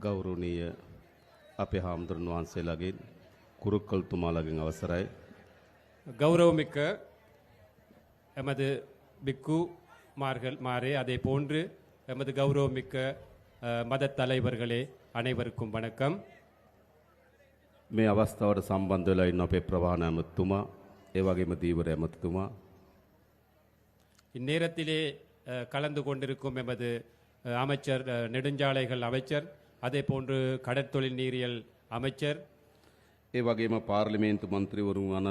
ගෞරවනීය අපේ හාමුදුරන් වහන්සේලාගෙන් කුරුක්කල්තුමාලාගෙන් අවසරයි. கௌரவமிக்க எமது பிக்கு மாரே அதே போன்று எமது கௌரவமிக்க மத தலைவர்களே அனைவருக்கும் வணக்கம். මේ අවස්ථාවට සම්බන්ධ වෙලා ඉන්න අපේ ප්‍රවාහන ඇමතුමා ඒ වගේම දීවර ඇමතුමා இந்நேரத்திலே கலந்து கொண்டிருக்கும் எமது அமைச்சர் நெடுஞ்சாலைகள் அமைச்சர் அதே போன்று கடற்தொழில் நீரியல் அமைச்சர் ඒ වගේම පාර්ලිමේන්තු මන්ත්‍රීවරුන් වන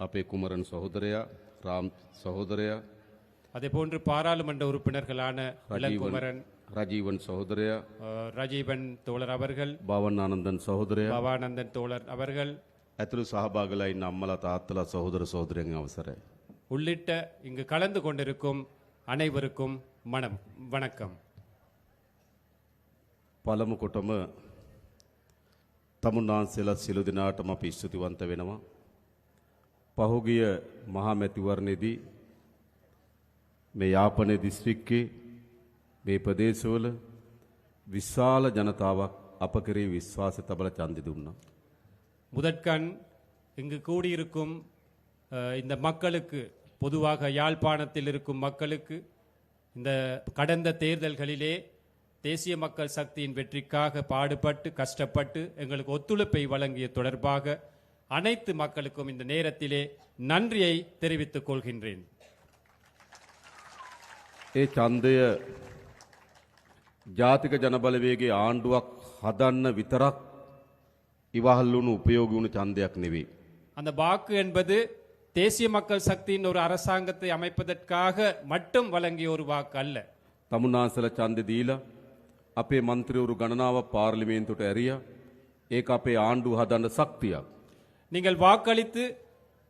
අපේ කුමරන් සහෝදරයා රාම් සහෝදරයා அதே போன்று பாராளுமன்ற உறுப்பினர்களான இளங்குமரன் රජීවන් සහෝදරයා ரஜீவன் தோழர் அவர்கள் භවනානන්දන් සහෝදරයා பவானந்தன் தோழர் அவர்கள் ඇතුළු සහභාගීලා ඉන්න අම්මලා තාත්තලා සහෝදර සහෝදරයන් අවසරයි. உள்ளிட்ட இங்கு கலந்து கொண்டிருக்கும் அனைவருக்கும் வணக்கம். පළමු කොටම තමුන්නාන්සේලා සියලු දෙනාටම අපි ස්තුතිවන්ත වෙනවා. පහුගිය මහා මැතිවරණයේදී මේ යාපනයේ දිස්ත්‍රික්කයේ මේ ප්‍රදේශවල විශාල ජනතාවක් අප කෙරෙහි විශ්වාසය තබලා ඡන්දෙ දුන්නා. முதற்கண் இங்கு கூடியிருக்கும் இந்த மக்களுக்கு பொதுவாக யாழ்ப்பாணத்தில் இருக்கும் மக்களுக்கு இந்த கடந்த தேர்தல்களிலே தேசிய மக்கள் சக்தியின் வெற்றிக்காக பாடுபட்டு கஷ்டப்பட்டு எங்களுக்கு ஒத்துழைப்பை வழங்கிய தொடர்பாக அனைத்து மக்களுக்கும் இந்த நேரத்திலே நன்றியை தெரிவித்துக் கொள்கின்றேன். ඒ ඡන්දය ජාතික ජනබලවේගයේ ආණ්ඩුවක් හදන්න විතරක් ඉවහල් වුණු උපයෝගී වුණු ඡන්දයක් නෙවෙයි. அந்த வாக்கு என்பது தேசிய மக்கள் சக்தியின் ஒரு அரசாங்கத்தை அமைப்பதற்காக மட்டும் வழங்கிய ஒரு வாக்கு அல்ல. තමුන්නාන්සේලා ඡන්දෙ දීලා අපේ മന്ത്രിවරු ගණනාවක් පාර්ලිමේන්තුවට ඇරියා. ඒක අපේ ආණ්ඩුව හදන්න ශක්තියක්. நீங்கள் வாக்களித்து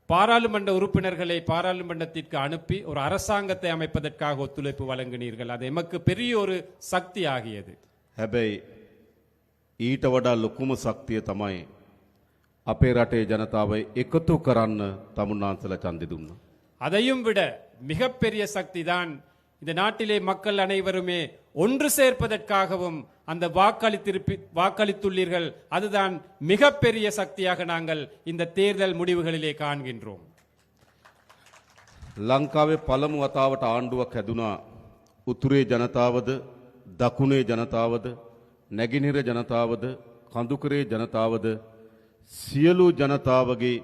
பாராளுமன்ற உறுப்பினர்களை பாராளுமன்றத்திற்கு அனுப்பி ஒரு அரசாங்கத்தை அமைப்பதற்காக ஒத்துழைப்பு வழங்கினீர்கள். அது எமக்கு பெரிய ஒரு சக்தி ஆகியது. හැබැයි ඊට වඩා ලොකුම ශක්තිය තමයි අපේ රටේ ජනතාව එකතු කරන්න තමුන්නාන්සේලා ඡන්දෙ දුන්නා. அதையும் விட மிகப்பெரிய சக்தி தான் இந்த நாட்டிலே மக்கள் அனைவருமே ஒன்று சேர்ப்பதற்காகவும் அந்த வாக்களித்துள்ளீர்கள். அதுதான் மிகப்பெரிய சக்தியாக நாங்கள் இந்த தேர்தல் முடிவுகளிலே காண்கின்றோம். ලංකාවේ පළමු වතාවට ආණ්ඩුවක් හැදුනා. උතුරේ ජනතාවද දකුණේ ජනතාවද නැගෙනහිර ජනතාවද කඳුකරේ ජනතාවද සියලු ජනතාවගේ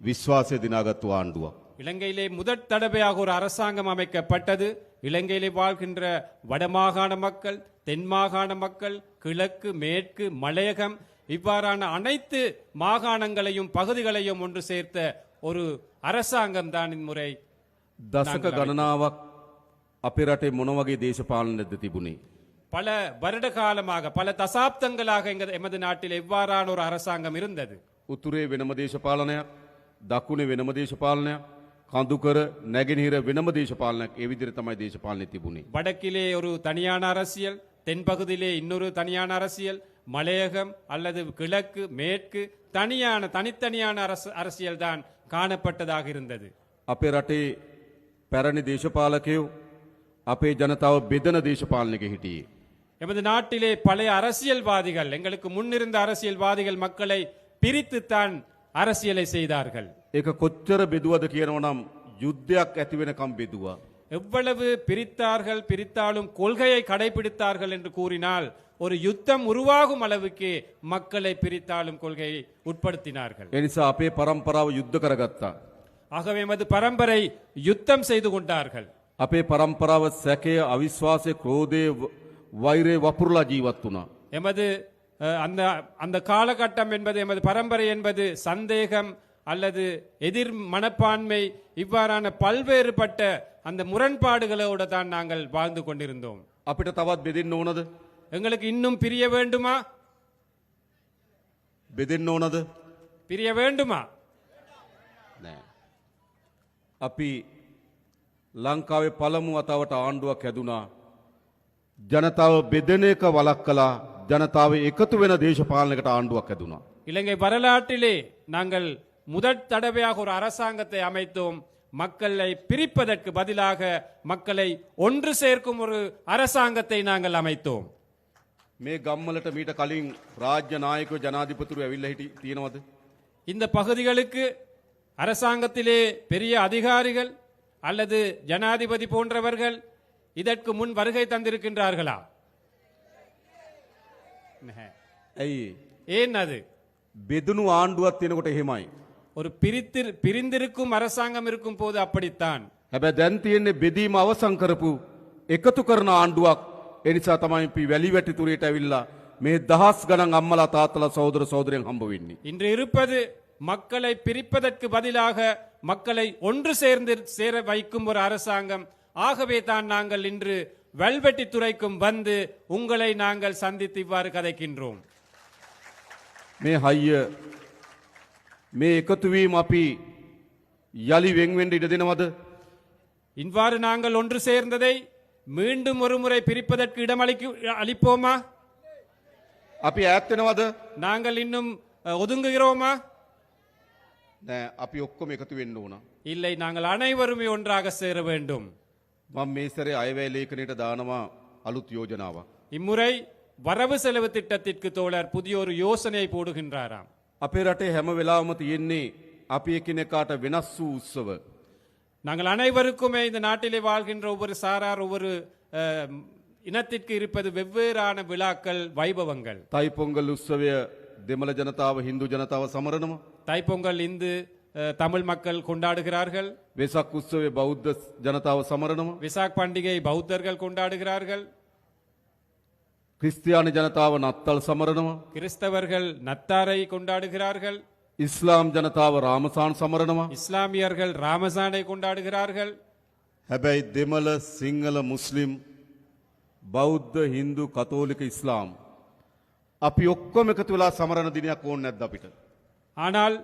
විශ්වාසය දිනාගත්තු ආණ්ඩුවක්. இலங்கையிலே முதற் தடவையாக ஒரு அரசாங்கம் அமைக்கப்பட்டது. இலங்கையிலே வாழ்கின்ற வடமாகாண மக்கள், தென் மாகாண மக்கள், கிழக்கு, மேற்கு, மலையகம் இவ்வாறான அனைத்து மாகாணங்களையும் பகுதிகளையும் ஒன்று சேர்த்த ஒரு அரசாங்கம் தான் இம்முறை. දශක ගණනාවක් අපේ රටේ මොන වගේ දේශපාලනයක්ද තිබුණේ? பல வருட காலமாக பல தசாப்தங்களாக எமது நாட்டில் எவ்வாறான ஒரு அரசாங்கம் இருந்தது. උතුරේ වෙනම දේශපාලනයක්, දකුණේ වෙනම දේශපාලනයක්, කඳුකර නැගෙනහිර වෙනම දේශපාලනයක්. ඒ විදිහට තමයි දේශපාලනය තිබුණේ. வடக்கிலே ஒரு தனியான அரசியல், தென்பகுதியிலே இன்னொரு தனியான அரசியல், மலையகம் அல்லது கிழக்கு மேற்கு தனித்தனியான அரசியல் தான் காணப்பட்டதாக இருந்தது. අපේ රටේ පැරණි දේශපාලකයෝ අපේ ජනතාව බෙදන දේශපාලනයක හිටියේ. எமது நாட்டிலே பழைய அரசியல்வாதிகள், எங்களுக்கு முன்னிருந்த அரசியல்வாதிகள் மக்களை பிரித்துத்தான் அரசியலை செய்தார்கள். ඒක කොච්චර බෙදුවද කියනවනම් යුද්ධයක් ඇති වෙනකම් බෙදුවා. எவ்வளவு பிரித்தாலும் கொள்கையை கடைபிடித்தார்கள் என்று கூறினால் ஒரு யுத்தம் உருவாகும் அளவுக்கு மக்களை பிரித்தாலும் கொள்கையை உட்படுத்தினார்கள். ඒ නිසා අපේ පරම්පරාව යුද්ධ කරගත්තා. ஆகவே எமது பரம்பரை யுத்தம் செய்து கொண்டார்கள். අපේ පරම්පරාව සැකය, අවිශ්වාසය, ක්‍රෝධය, වෛරය වපුරලා ජීවත් වුණා. எமது அந்த காலகட்டம் என்பது, எமது பரம்பரை என்பது சந்தேகம் அல்லது எதிர் மனப்பான்மை இவ்வாறான பல்வேறுபட்ட அந்த முரண்பாடுகளோடு தான் நாங்கள் வாழ்ந்து கொண்டிருந்தோம். අපිට තවත් බෙදෙන්න ඕනද? எங்களுக்கு இன்னும் பிரிய வேண்டுமா? බෙදෙන්න ඕනද? பிரிய வேண்டுமா? නෑ. අපි ලංකාවේ පළමු වතාවට ආණ්ඩුවක් හැදුනා. ජනතාව බෙදෙන එක වළක්වලා ජනතාව එකතු වෙන දේශපාලනයකට ආණ්ඩුවක් හැදුනා. இலங்கை வரலாற்றிலே நாங்கள் முதற் தடவையாக ஒரு அரசாங்கத்தை அமைத்தோம். மக்களை பிரிப்பதற்கு பதிலாக மக்களை ஒன்று சேர்க்கும் ஒரு அரசாங்கத்தை நாங்கள் அமைத்தோம். මේ ගම්වලට මීට කලින් රාජ්‍ය නායකයෝ ජනාධිපතිවරු ඇවිල්ලා හිටි තියෙනවද? இந்த பகுதிகளுக்கு அரசாங்கத்திலே பெரிய அதிகாரிகள் அல்லது ஜனாதிபதி போன்றவர்கள் இதற்கு முன் வருகை தந்திருக்கின்றார்களா? නැහැ. ඇයි? ஏன் அது? බෙදුණු ආණ්ඩුවක් තියෙනකොට එහෙමයි. ஒரு பிரிந்திருக்கும் அரசாங்கம் இருக்கும் போது அப்படித்தான். හැබැයි දැන් තියෙන්නේ බෙදීම අවසන් කරපු එකතු කරන ආණ්ඩුවක්. ඒ නිසා තමයි අපි වැලි වැටි තුරේට ඇවිල්ලා මේ දහස් ගණන් අම්මලා තාත්තලා සහෝදර සහෝදරයන් හම්බ වෙන්නේ. இன்று இருப்பது மக்களை பிரிப்பதற்கு பதிலாக மக்களை ஒன்று சேர வைக்கும் ஒரு அரசாங்கம். ஆகவே தான் நாங்கள் இன்று வெல்வெட்டி துறைக்கும் வந்து உங்களை நாங்கள் சந்தித்து இவ்வாறு கதைக்கின்றோம். මේ හයිය මේ එකතු වීම අපි යලි වෙන් වෙන්න ඉඩ දෙනවද? இவ்வாறு நாங்கள் ஒன்று சேர்ந்ததை மீண்டும் ஒரு முறை பிரிப்பதற்கு இடம் அளிப்போமா? අපි ඈත් වෙනවද? நாங்கள் இன்னும் ஒதுங்குகிறோமா? නෑ අපි ඔක්කොම එකතු වෙන්න ඕන. இல்லை, நாங்கள் அனைவருமே ஒன்றாக சேர வேண்டும். මම මේ සැරේ අයවැය ලේඛනයට දානවා අලුත් යෝජනාවක්. இம்முறை வரவு செலவு திட்டத்திற்கு தோழர் புதிய ஒரு யோசனையை போடுகின்றாராம். අපේ රටේ හැම වෙලාවම තියෙන්නේ අපි එකිනෙකාට වෙනස් වූ උත්සව. நாங்கள் அனைவருக்குமே இந்த நாட்டிலே வாழ்கின்ற ஒவ்வொரு சாரார் ஒவ்வொரு இனத்திற்கு இருப்பது வெவ்வேறான விழாக்கள், வைபவங்கள். තයිපොංගල් උත්සවය දෙමළ ජනතාව හින්දු ජනතාව සමරනවා. தைப்பொங்கல் இந்து தமிழ் மக்கள் கொண்டாடுகிறார்கள். වෙසක් උත්සවය බෞද්ධ ජනතාව සමරනවා. விசாக் பண்டிகை பௌத்தர்கள் கொண்டாடுகிறார்கள். ක්‍රිස්තියානි ජනතාව නත්තල් සමරනවා. கிறிஸ்தவர்கள் நத்தாரை கொண்டாடுகிறார்கள். ඉස්ලාම් ජනතාව රාමසාන් සමරනවා. இஸ்லாமியர்கள் ராமசானை கொண்டாடுகிறார்கள். හැබැයි දෙමළ සිංහල මුස්ලිම් බෞද්ධ හින්දු කතෝලික ඉස්ලාම් අපි ඔක්කොම එකතු වෙලා සමරන දිනයක් ඕනේ නැද්ද අපිට? ஆனால்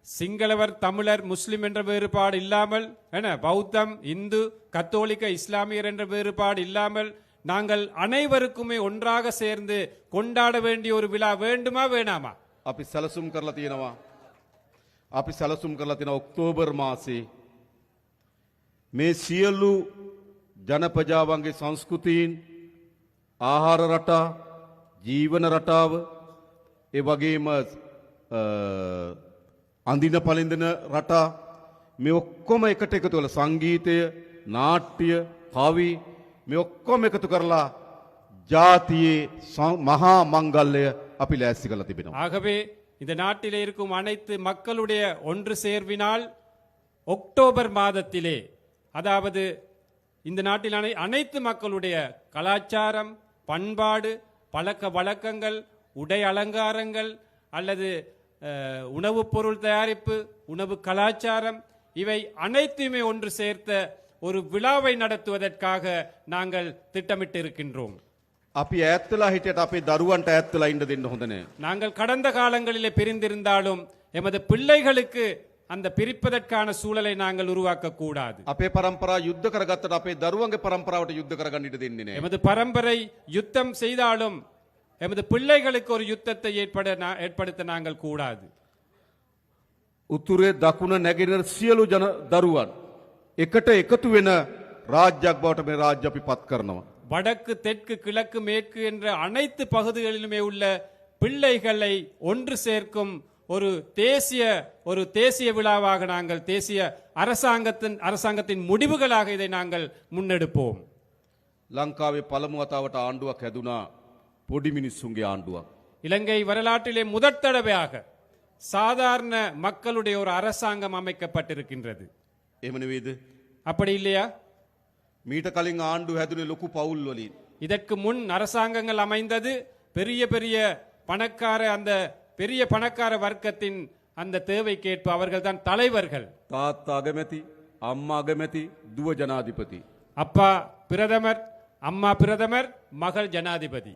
சிங்களவர், தமிழர், முஸ்லிம் என்ற வேறுபாடு இல்லாமல், பௌத்தம், இந்து, கத்தோலிக்க, இஸ்லாமியர் என்ற வேறுபாடு இல்லாமல் நாங்கள் அனைவருக்குமே ஒன்றாக சேர்ந்து கொண்டாட வேண்டிய ஒரு விழா வேண்டுமா வேணாமா? අපි සැලසුම් කරලා තියෙනවා. අපි සැලසුම් කරලා තියෙන ඔක්තෝබර් මාසේ මේ සියලු ජනපජාවන්ගේ සංස්කෘතීන්, ආහාර රටා, ජීවන රටාව, ඒ වගේම අඳින පළඳින රටා මේ ඔක්කොම එකට එකතු වෙලා සංගීතය, නාට්‍ය, කවි මේ ඔක්කොම එකතු කරලා ජාතියේ මහා මංගල්‍යය අපි ලෑස්ති කරලා තිබෙනවා. ஆகவே இந்த நாட்டிலே இருக்கும் அனைத்து மக்களுடைய ஒன்று சேர்வினால் அக்டோபர் மாதத்திலே, அதாவது இந்த நாட்டில் அனைத்து மக்களுடைய கலாச்சாரம், பண்பாடு, பழக்க வழக்கங்கள், உடை அலங்காரங்கள் அல்லது உணவுப் பொருள் தயாரிப்பு, உணவு கலாச்சாரம், இவை அனைத்துமே ஒன்று சேர்த்த ஒரு விழாவை நடத்துவதற்காக நாங்கள் திட்டமிட்டு இருக்கின்றோம். අපි ඈත් වෙලා හිටියට අපේ දරුවන්ට ඈත් වෙලා ඉන්න දෙන්න හොඳ නෑ. நாங்கள் கடந்த காலங்களிலே பிரிந்திருந்தாலும் எமது பிள்ளைகளுக்கு அந்த பிரிப்பதற்கான சூழலை நாங்கள் உருவாக்க கூடாது. අපේ පරම්පරාව යුද්ධ කරගත්තට අපේ දරුවන්ගේ පරම්පරාවට යුද්ධ කරගන්න ඉඩ දෙන්නේ නෑ. எமது பரம்பரை யுத்தம் செய்தாலும் எமது பிள்ளைகளுக்கு ஒரு யுத்தத்தை ஏற்படுத்த நாங்கள் கூடாது. උතුරේ දකුණ නැගෙනහිර සියලු දරුවන් එකට එකතු වෙන රාජ්‍යයක් බවට මේ රාජ්‍ය අපි පත් කරනවා. வடக்கு, தெற்கு, கிழக்கு, மேற்கு என்ற அனைத்து பகுதிகளிலுமே உள்ள பிள்ளைகளை ஒன்று சேர்க்கும் ஒரு தேசிய விழாவாக நாங்கள், தேசிய அரசாங்கத்தின் முடிவுகளாக இதை நாங்கள் முன்னெடுப்போம். ලංකාවේ පළමු වතාවට ආණ්ඩුවක් හැදුනා පොඩි මිනිස්සුන්ගේ ආණ්ඩුවක්. இலங்கை வரலாற்றிலே முதற் தடவையாக சாதாரண மக்களுடைய ஒரு அரசாங்கம் அமைக்கப்பட்டிருக்கின்றது. එහෙම නෙවෙයිද? அப்படி இல்லையா? මීට කලින් ආණ්ඩු හැදුනේ ලොකු පවුල් වලින්. இதற்கு முன் அரசாங்கங்கள் அமைந்தது பெரிய பெரிய பணக்கார வர்க்கத்தின் அந்த தேவைக்கேற்ப அவர்கள் தான் தலைவர்கள். තාත්තා අගමැති, අම්මා අගමැති, දුව ජනාධිපති. அப்பா பிரதமர், அம்மா பிரதமர், மகள் ஜனாதிபதி.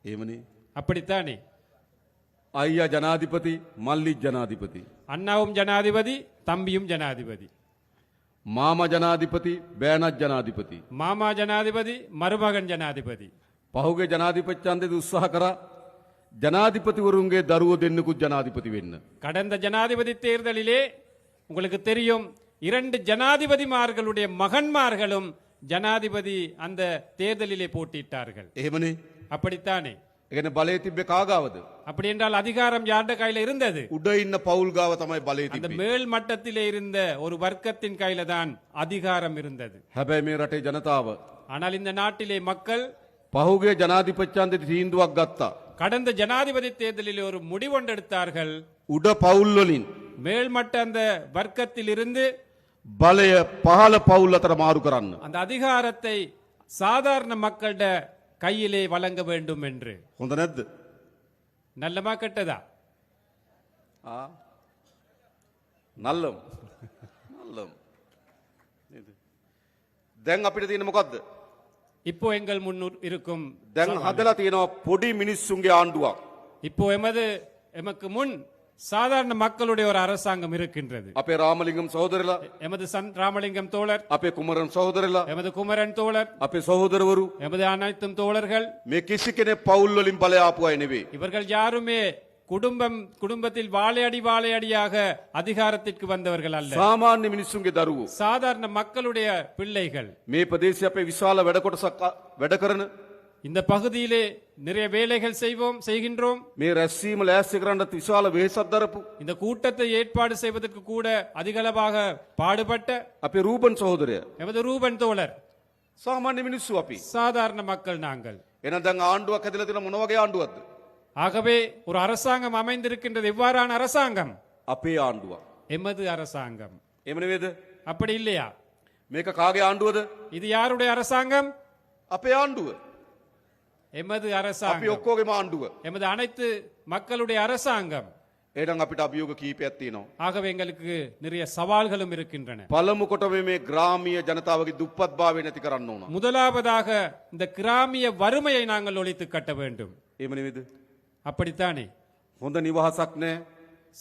එහෙමනේ. அப்படித்தானே? අයියා ජනාධිපති, මල්ලි ජනාධිපති. அண்ணாவும் ஜனாதிபதி, தம்பியும் ஜனாதிபதி. මාමා ජනාධිපති, බෑනත් ජනාධිපති. மாமா ஜனாதிபதி, மருமகன் ஜனாதிபதி. පහුගේ ජනාධිපති ඡන්දෙදි උත්සාහ කරා ජනාධිපතිවරුන්ගේ දරුවෝ දෙන්නෙකුත් ජනාධිපති වෙන්න. கடந்த ஜனாதிபதி தேர்தலிலே உங்களுக்கு தெரியும், 2 ஜனாதிபதிமார்களுடைய மகன்மார்களும் ஜனாதிபதி அந்த தேர்தலிலே போட்டியிட்டார்கள். එහෙමනේ. அப்படித்தானே? ඒකනේ බලය තිබ්බේ කාගාවද? அப்படி என்றால் அதிகாரம் யார்ட கையில இருந்தது? උඩ ඉන්න පවුල් ගාව තමයි බලය அந்த තිබ්බේ. மேல் மட்டத்திலே இருந்த ஒரு வர்க்கத்தின் கையில தான் அதிகாரம் இருந்தது. හැබැයි මේ රටේ ජනතාව ஆனால் இந்த நாட்டிலே மக்கள் පහුගිය ජනාධිපතියන්ට තීන්දුවක් ගත්තා. கடந்த ஜனாதிபதி தேர்தலில் ஒரு முடிவெடுத்தார்கள். උඩ පවුල් වලින් மேல்மட்ட அந்த வர்க்கத்தில் இருந்து බලය පහළ පවුල් අතර මාරු කරන්න. அந்த அதிகாரத்தை சாதாரண மக்களிட கையிலே வழங்க வேண்டும் என்று. හොඳ නැද්ද? நல்லமா கெட்டதா? නල්ලම්. නල්ලම්. නේද? දැන් අපිට තියෙන මොකද්ද? இப்போ எங்கள் முன்னூர் இருக்கும் දැන් හදලා තියෙනවා පොඩි මිනිස්සුන්ගේ ආණ්ඩුවක්. இப்போ எமக்கு முன் சாதாரண மக்களுடைய ஒரு அரசாங்கம் இருக்கின்றது. අපේ රාමලිංගම් සහෝදරලා, எமது ராமலிங்கம் தோழர், අපේ කුමරන් සහෝදරලා, எமது குமரன் தோழர், අපේ සහෝදරවරු எமது அனைத்தும் தோழர்கள், මේ කිසි කෙනෙක් පවුල් වලින් බලය ආපු අය නෙවෙයි. இவர்கள் யாருமே குடும்பத்தில் வாழையடியாக அதிகாரத்திற்கு வந்தவர்கள் அல்ல. සාමාන්‍ය මිනිස්සුන්ගේ දරුවෝ. சாதாரண மக்களுடைய பிள்ளைகள். මේ ප්‍රදේශයේ අපේ විශාල වැඩ කොටසක් වැඩ කරන இந்த பகுதியிலே நிறைய வேலைகள் செய்கின்றோம். මේ රැස්වීම ලෑස්ති කරන්නත් විශාල වෙහෙසක් දරපු இந்த கூட்டத்தை ஏற்பாடு செய்வதற்கு கூட அதிகளவாக பாடுபட்ட අපේ රූබන් සහෝදරය எமது ரூபன் தோழர். සාමාන්‍ය මිනිස්සු අපි. சாதாரண மக்கள் நாங்கள். එහෙනම් දැන් ආණ්ඩුවක් හැදලා තියෙන මොන වගේ ආණ්ඩුවක්ද? ஆகவே ஒரு அரசாங்கம் அமைந்திருக்கின்றது. எவ்வாறான அரசாங்கம்? අපේ ආණ්ඩුවක්. எமது அரசாங்கம். එහෙම නෙවෙයිද? அப்படி இல்லையா? මේක කාගේ ආණ්ඩුවද? இது யாருடைய அரசாங்கம்? අපේ ආණ්ඩුව. எமது අපි அரசாங்கம். ඔක්කොගේම ආණ්ඩුව. எமது அனைத்து மக்களுடைய அரசாங்கம். එහෙනම් අපිට අභියෝග කීපයක් තියෙනවා. ஆகவே எங்களுக்கு நிறைய சவால்களும் இருக்கின்றன. පළමු කොට මේ ග්‍රාමීය ජනතාවගේ දුප්පත්භාවය නැති කරන්න ඕන. முதலாவதாக இந்த கிராமிய வறுமையை நாங்கள் ஒழித்து கட்ட வேண்டும். එහෙම නෙවෙයිද? அப்படித்தானே? හොඳ නිවහසක් නැහැ.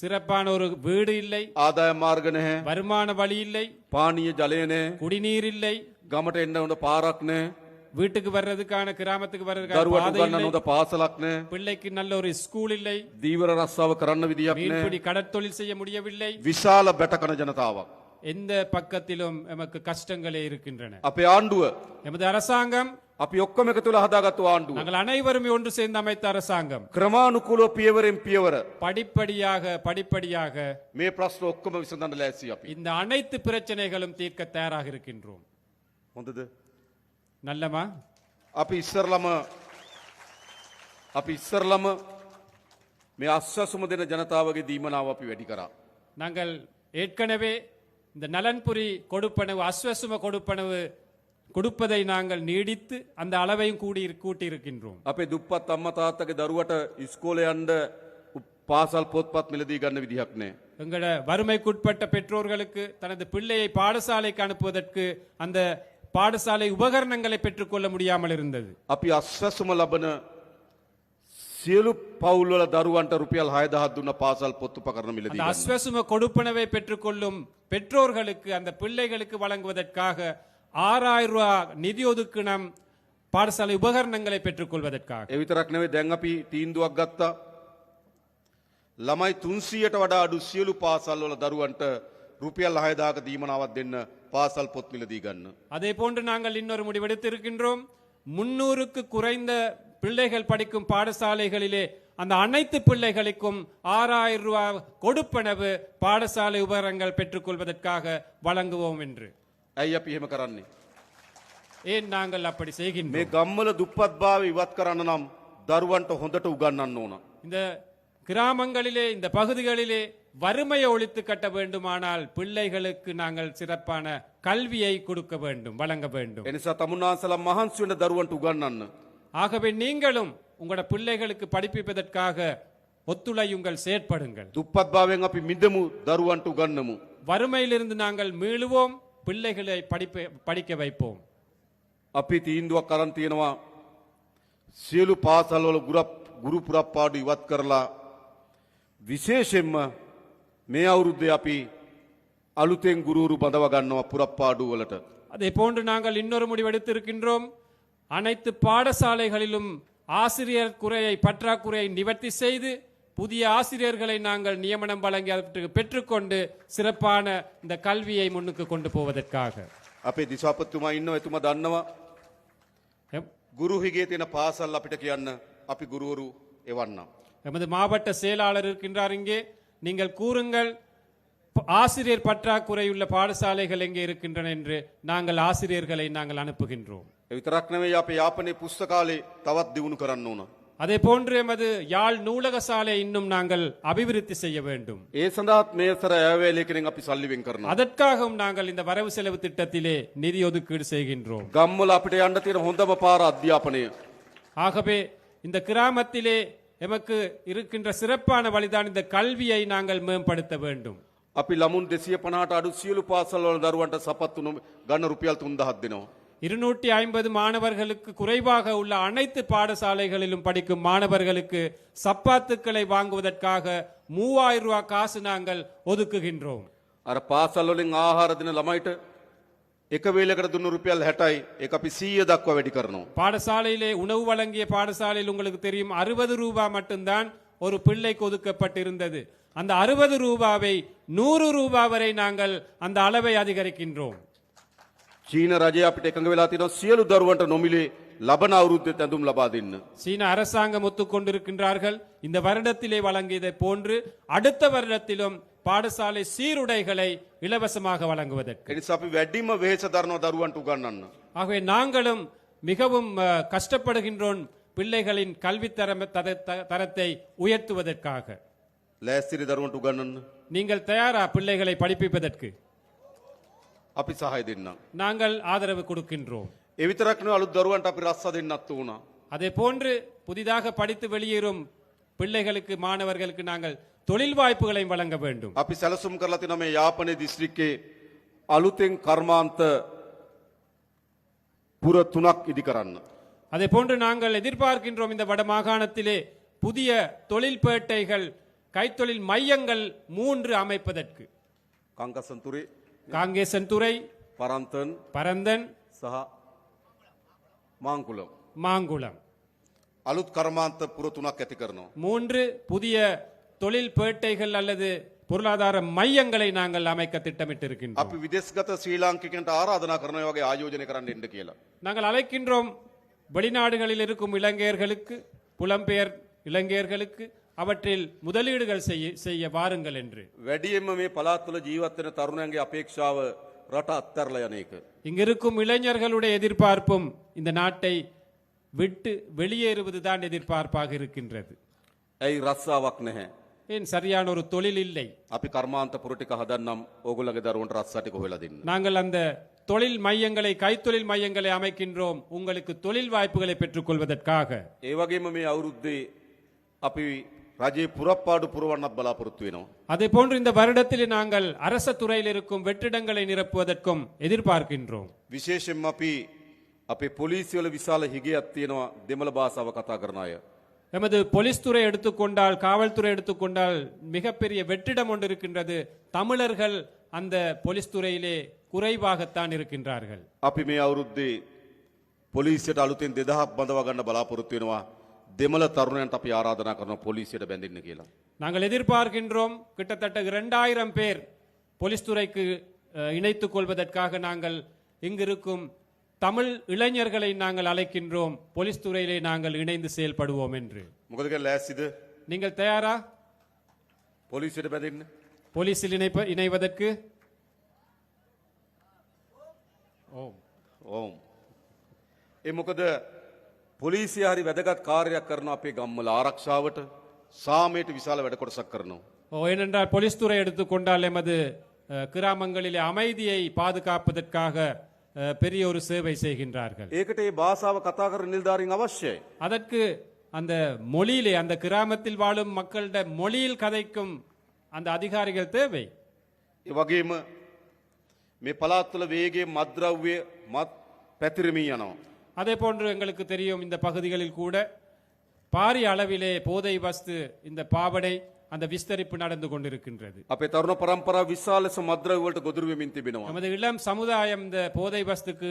சிறப்பான ஒரு வீடு இல்லை, ආදාය මාර්ග නැහැ. வருமான வழி இல்லை, පානීය ජලය නැහැ. குடிநீர் இல்லை, ගමට එන්න හොඳ පාරක් නැහැ. வீட்டுக்கு வர்றதுக்கான கிராமத்துக்கு வர்றதுக்கான දරුවට பாதை උගන්නන්න இல்லை, හොඳ පාසලක් නැහැ. பிள்ளைக்கு நல்ல ஒரு ஸ்கூல் இல்லை, දීවර රස්සාව කරන්න විදියක් නැහැ. மீன்பிடி கடற்தொழில் செய்ய முடியவில்லை. විශාල බැටකන ජනතාවක්. எந்த பக்கத்திலும் எமக்கு கஷ்டங்களே இருக்கின்றன. අපේ ආණ්ඩුව எமது அரசாங்கம், අපි ඔක්කොම එකතු වෙලා හදාගත්තු ආණ්ඩුව. நாங்கள் அனைவரும் ஒன்று சேர்ந்து அமைத்த அரசாங்கம் ක්‍රමානුකූලව පියවරෙන් පියවර படிப்படியாக මේ ප්‍රශ්න ඔක්කොම විසඳන්න ලෑස්ති අපි. இந்த அனைத்து பிரச்சனைகளும் தீர்க்க தயாராக இருக்கின்றோம். හොඳද? நல்லமா? අපි ඉස්සරලම මේ අස්වැසුම දෙන ජනතාවගේ දීමනාව අපි වැඩි කරා. நாங்கள் ஏற்கனவே இந்த நலன்புரி கொடுப்பனவு, அஸ்வசும கொடுப்பனவு கொடுப்பதை நாங்கள் நீடித்து அந்த அளவையும் கூட்டி இருக்கின்றோம். අපේ දුප්පත් අම්මා තාත්තගේ දරුවට ඉස්කෝලේ යන්න පාසල් පොත්පත් මිලදී ගන්න විදිහක් නැහැ. எங்கள வறுமைக்குட்பட்ட பெற்றோர்களுக்கு தனது பிள்ளையை பாடசாலைக்கு அனுப்புவதற்கு அந்த பாடசாலை உபகரணங்களை பெற்றுக்கொள்ள முடியாமல் இருந்தது. අපි අස්වැසුම ලබන සියලු පවුල්වල දරුවන්ට රුපියල් 6000ක් දුන්න පාසල් පොත් උපකරණ මිලදී அந்த ගන්න. அஸ்வசும கொடுப்பனவை பெற்றுக்கொள்ளும் பெற்றோர்களுக்கு அந்த பிள்ளைகளுக்கு வழங்குவதற்காக 6000 ரூபாய் நிதி ஒதுக்கினம் பாடசாலை உபகரணங்களை பெற்றுக்கொள்வதற்காக. ඒ විතරක් නෙවෙයි දැන් අපි තීන්දුවක් ගත්තා. ළමයි 300ට වඩා අඩු සියලු පාසල්වල දරුවන්ට රුපියල් 6000ක දීමනාවක් දෙන්න පාසල් පොත් මිලදී ගන්න. அதே போன்று நாங்கள் இன்னொரு முடிவெடுத்து இருக்கின்றோம். 300க்கு குறைந்த பிள்ளைகள் படிக்கும் பாடசாலைகளிலே அந்த அனைத்து பிள்ளைகளுக்கும் 6000 ரூபாய் கொடுப்பனவு பாடசாலை உபகரணங்கள் பெற்றுக்கொள்வதற்காக வழங்குவோம் என்று. ඇයි අපි එහෙම කරන්නේ? ஏன் நாங்கள் அப்படி මේ செய்கின்றோம்? ගම්වල දුප්පත්භාවය ඉවත් කරන්න නම් දරුවන්ට හොඳට උගන්වන්න ඕන. இந்த கிராமங்களிலே, இந்த பகுதிகளிலே வறுமையை ஒழித்து கட்ட வேண்டுமானால் பிள்ளைகளுக்கு நாங்கள் சிறப்பான கல்வியை கொடுக்க வேண்டும், வழங்க வேண்டும். එනිසා තමුන්නාන්සලා මහන්සි වෙන දරුවන්ට උගන්වන්න. ஆகவே நீங்களும் உங்களோட பிள்ளைகளுக்கு படிப்பிப்பதற்காக ஒத்துழையுங்கள், செயற்படுங்கள். දුප්පත්භාවයෙන් අපි මිදමු, දරුවන්ට උගන්වමු. வறுமையிலிருந்து நாங்கள் மீளுவோம், பிள்ளைகளை படிக்க வைப்போம். අපි තීන්දුවක් අරන් තියෙනවා සියලු පාසල්වල ගුරු පුරප්පාඩු ඉවත් කරලා විශේෂයෙන්ම මේ අවුරුද්දේ අපි අලුතෙන් ගුරුවරු බඳව ගන්නවා පුරප්පාඩු වලට. அதே போன்று நாங்கள் இன்னொரு முடிவெடுத்திருக்கின்றோம். அனைத்து பாடசாலைகளிலும் ஆசிரியர் பற்றாக்குறையை நிவர்த்தி செய்து புதிய ஆசிரியர்களை நாங்கள் நியமனம் வழங்கி அதற்கு பெற்றுக்கொண்டு சிறப்பான இந்த கல்வியை முன்னுக்கு கொண்டு போவதற்காக. අපේ දිසාපතිතුමා ඉන්නවා, එතුමා දන්නවා ගුරු හිගේ තියෙන පාසල් අපිට කියන්න අපි ගුරුවරු එවන්නම්. எமது மாவட்ட செயலாளர் இருக்கின்றார் இங்கே. நீங்கள் கூறுங்கள், ஆசிரியர் பற்றாக்குறையுள்ள பாடசாலைகள் எங்கே இருக்கின்றன என்று நாங்கள் ஆசிரியர்களை நாங்கள் அனுப்புகின்றோம். ඒ විතරක් නෙවෙයි අපේ යාපනයේ පුස්තකාලේ තවත් දියුණු කරන්න ඕන. அதே போன்று எமது யாழ் நூலக சாலை இன்னும் நாங்கள் அபிவிருத்தி செய்ய வேண்டும். ඒ සඳහාත් මේසර ඇවැලේකෙන් අපි සල්ලි වෙන් කරනවා. அதற்காகவும் நாங்கள் இந்த வரவு செலவு திட்டத்திலே நிதி ஒதுக்கீடு செய்கின்றோம். ගම්වල අපිට යන්න තියෙන හොඳම පාර අධ්‍යාපනය. ஆகவே இந்த கிராமத்திலே எமக்கு இருக்கின்ற சிறப்பான வழிதான் இந்த கல்வியை நாங்கள் மேம்படுத்த வேண்டும். අපි ළමුන් 250ට අඩු සියලු පාසල් වල දරුවන්ට සපත්තු ගන්න රුපියල් 3000ක් දෙනවා. 250 மாணவர்களுக்கு குறைவாக உள்ள அனைத்து பாடசாலைகளிலும் படிக்கும் மாணவர்களுக்கு சப்பாத்துக்களை வாங்குவதற்காக 3000 ரூபாய் காசு நாங்கள் ஒதுக்குகின்றோம். අර පාසල් වලින් ආහාර දෙන ළමයිට එක වේලකට දුන්න රුපියල් 60යි. ඒක අපි 100 දක්වා වැඩි කරනවා. பாடசாலையிலே உணவு வழங்கிய பாடசாலையில் உங்களுக்கு தெரியும் 60 ரூபாய் மட்டும்தான் ஒரு பிள்ளைக்கு ஒதுக்கப்பட்டிருந்தது. அந்த 60 ரூபாவை 100 ரூபாய் வரை நாங்கள் அந்த அளவை அதிகரிக்கின்றோம். චීන රජය අපිට එකඟ වෙලා තියෙනවා සියලු දරුවන්ට නොමිලේ ලබන අවුරුද්දේ ඇඳුම් ලබා දෙන්න. சீன அரசாங்கம் ஒத்துக்கொண்டிருக்கின்றார்கள். இந்த வருடத்திலே வழங்கியதை போன்று அடுத்த வருடத்திலும் பாடசாலை சீருடைகளை இலவசமாக வழங்குவதற்கு. ඒ නිසා අපි වැඩිම වෙහෙස දරන දරුවන්ට උගන්වන්න. ஆகவே நாங்களும் மிகவும் கஷ்டப்படுகின்றோம் பிள்ளைகளின் கல்வி தரத்தை உயர்த்துவதற்காக. ලෑස්තිරි දරුවන්ට උගන්වන්න. நீங்கள் தயாரா பிள்ளைகளை படிப்பிப்பதற்கு? අපි සහාය දෙන්නම්. நாங்கள் ஆதரவு கொடுக்கின்றோம். ඒ විතරක් නෙවෙයි අලුත් දරුවන්ට අපි රස්සා දෙන්නත් උනා. அதே போன்று புதிதாக படித்து வெளியேறும் பிள்ளைகளுக்கு மாணவர்களுக்கு நாங்கள் தொழில் வாய்ப்புகளை வழங்க வேண்டும். අපි සැලසුම් කරලා තියෙනවා මේ යාපනයේ දිස්ත්‍රික්කේ අලුතෙන් කර්මාන්ත පුර 3ක් ඉදි කරන්න. அதே போன்று நாங்கள் எதிர்பார்க்கின்றோம் இந்த வட மாகாணத்திலே புதிய தொழில்பேட்டைகள் கைத்தொழில் மையங்கள் 3 அமைப்பதற்கு. කංකසන්තුරේ, காங்கேசன்துறை, පරන්තන් பரந்தன், සහ මාංකුලම්. மாங்குளம் අලුත් කර්මාන්ත පුර 3ක් ඇති කරනවා. 3 புதிய தொழில் பேட்டைகள் அல்லது பொருளாதார மையங்களை நாங்கள் அமைக்க திட்டமிட்டிருக்கின்றோம். අපි විදේශගත ශ්‍රී ලාංකිකයන්ට ආරාධනා කරනවා වගේ ආයෝජනය කරන්න එන්න කියලා. நாங்கள் அழைக்கின்றோம் வெளிநாடுகளில் இருக்கும் இலங்கையர்களுக்கு, புலம்பெயர் இலங்கையர்களுக்கு அவற்றில் முதலீடுகள் செய்ய வாருங்கள் என்று. වැඩියෙන්ම මේ පළාත් වල ජීවත් වෙන තරුණයන්ගේ අපේක්ෂාව රට අත්හැරලා යන එක. இங்கிருக்கும் இளைஞர்களுடைய எதிர்பார்ப்பும் இந்த நாட்டை விட்டு வெளியேறுவதுதான் எதிர்பார்ப்பாக இருக்கின்றது. ඇයි රස්සාවක් නැහැ? ஏன் சரியான ஒரு தொழில் இல்லை. අපි කර්මාන්ත පුර ටික හදන්නම් ඕගොල්ලන්ගේ දරුවන්ට රස්සා ටික හොයලා දෙන්න. நாங்கள் அந்த தொழில் மையங்களை, கைத்தொழில் மையங்களை அமைக்கின்றோம் உங்களுக்கு தொழில் வாய்ப்புகளை பெற்றுக்கொள்வதற்காக. ඒ වගේම මේ අවුරුද්දේ අපි රජයේ පුරප්පාඩු පුරවන්නත් බලාපොරොත්තු වෙනවා. அதே போன்று இந்த வருடத்தில் நாங்கள் அரச துறையில் இருக்கும் வெற்றிடங்களை நிரப்புவதற்கும் எதிர்பார்க்கின்றோம். විශේෂයෙන්ම අපි අපේ පොලිසිය වල විශාල හිගයක් තියෙනවා දෙමළ භාෂාව කතා කරන අය. எமது போலீஸ் துறை எடுத்துக்கொண்டால், காவல்துறை எடுத்துக்கொண்டால் மிகப்பெரிய வெற்றிடம் ஒன்று இருக்கின்றது. தமிழர்கள் அந்த போலீஸ் துறையிலே குறைவாகத்தான் இருக்கின்றார்கள். අපි මේ අවුරුද්දේ පොලිසියට අලුතෙන් 2000ක් බඳවා ගන්න බලාපොරොත්තු වෙනවා. දෙමළ තරුණයන්ට අපි ආරාධනා කරනවා පොලිසියට බැඳෙන්න කියලා. நாங்கள் எதிர்பார்க்கின்றோம் கிட்டத்தட்ட 2000 பேர் போலீஸ் துறைக்கு இணைத்துக் கொள்வதற்காக நாங்கள் இங்கிருக்கும் தமிழ் இளைஞர்களை நாங்கள் அழைக்கின்றோம். போலீஸ் துறையிலே நாங்கள் இணைந்து செயல்படுவோம் என்று. මොකද කියලා ලෑස්තිද? நீங்கள் தயாரா පොලිසියට බැඳෙන්න? போலீஸில் இணைவதற்கு? ஓம். ඕම්. ඒ මොකද පොලිසිය හරි වැදගත් කාර්යයක් කරනවා අපේ ගම්වල ආරක්ෂාවට, සාමයට විශාල වැඩ කොටසක් කරනවා. ஏனென்றால் போலீஸ் துறை எடுத்துக்கொண்டால் எமது கிராமங்களிலே அமைதியை பாதுகாப்பதற்காக பெரிய ஒரு சேவை செய்கின்றார்கள். ඒකට ඒ භාෂාව කතා කරන නිලධාරීන් අවශ්‍යයි. அதற்கு அந்த மொழியிலே, அந்த கிராமத்தில் வாழும் மக்களிட மொழியில் கதைக்கும் அந்த அதிகாரிகள் தேவை. ඒ වගේම මේ පළාත්වල වේගයේ මත්ද්‍රව්‍ය පැතිරෙමින් යනවා. அதே போன்று எங்களுக்கு தெரியும் இந்த பகுதிகளில் கூட பாரிய அளவிலே போதை வஸ்து, இந்த பாவனை, அந்த விஸ்தரிப்பு நடந்து கொண்டிருக்கின்றது. අපේ තරුණ පරම්පරාව විශාල ලෙස මත්ද්‍රව්‍ය වලට ගොදුරු වෙමින් තිබෙනවා. நமது இளம் சமுதாயம் இந்த போதை வஸ்துக்கு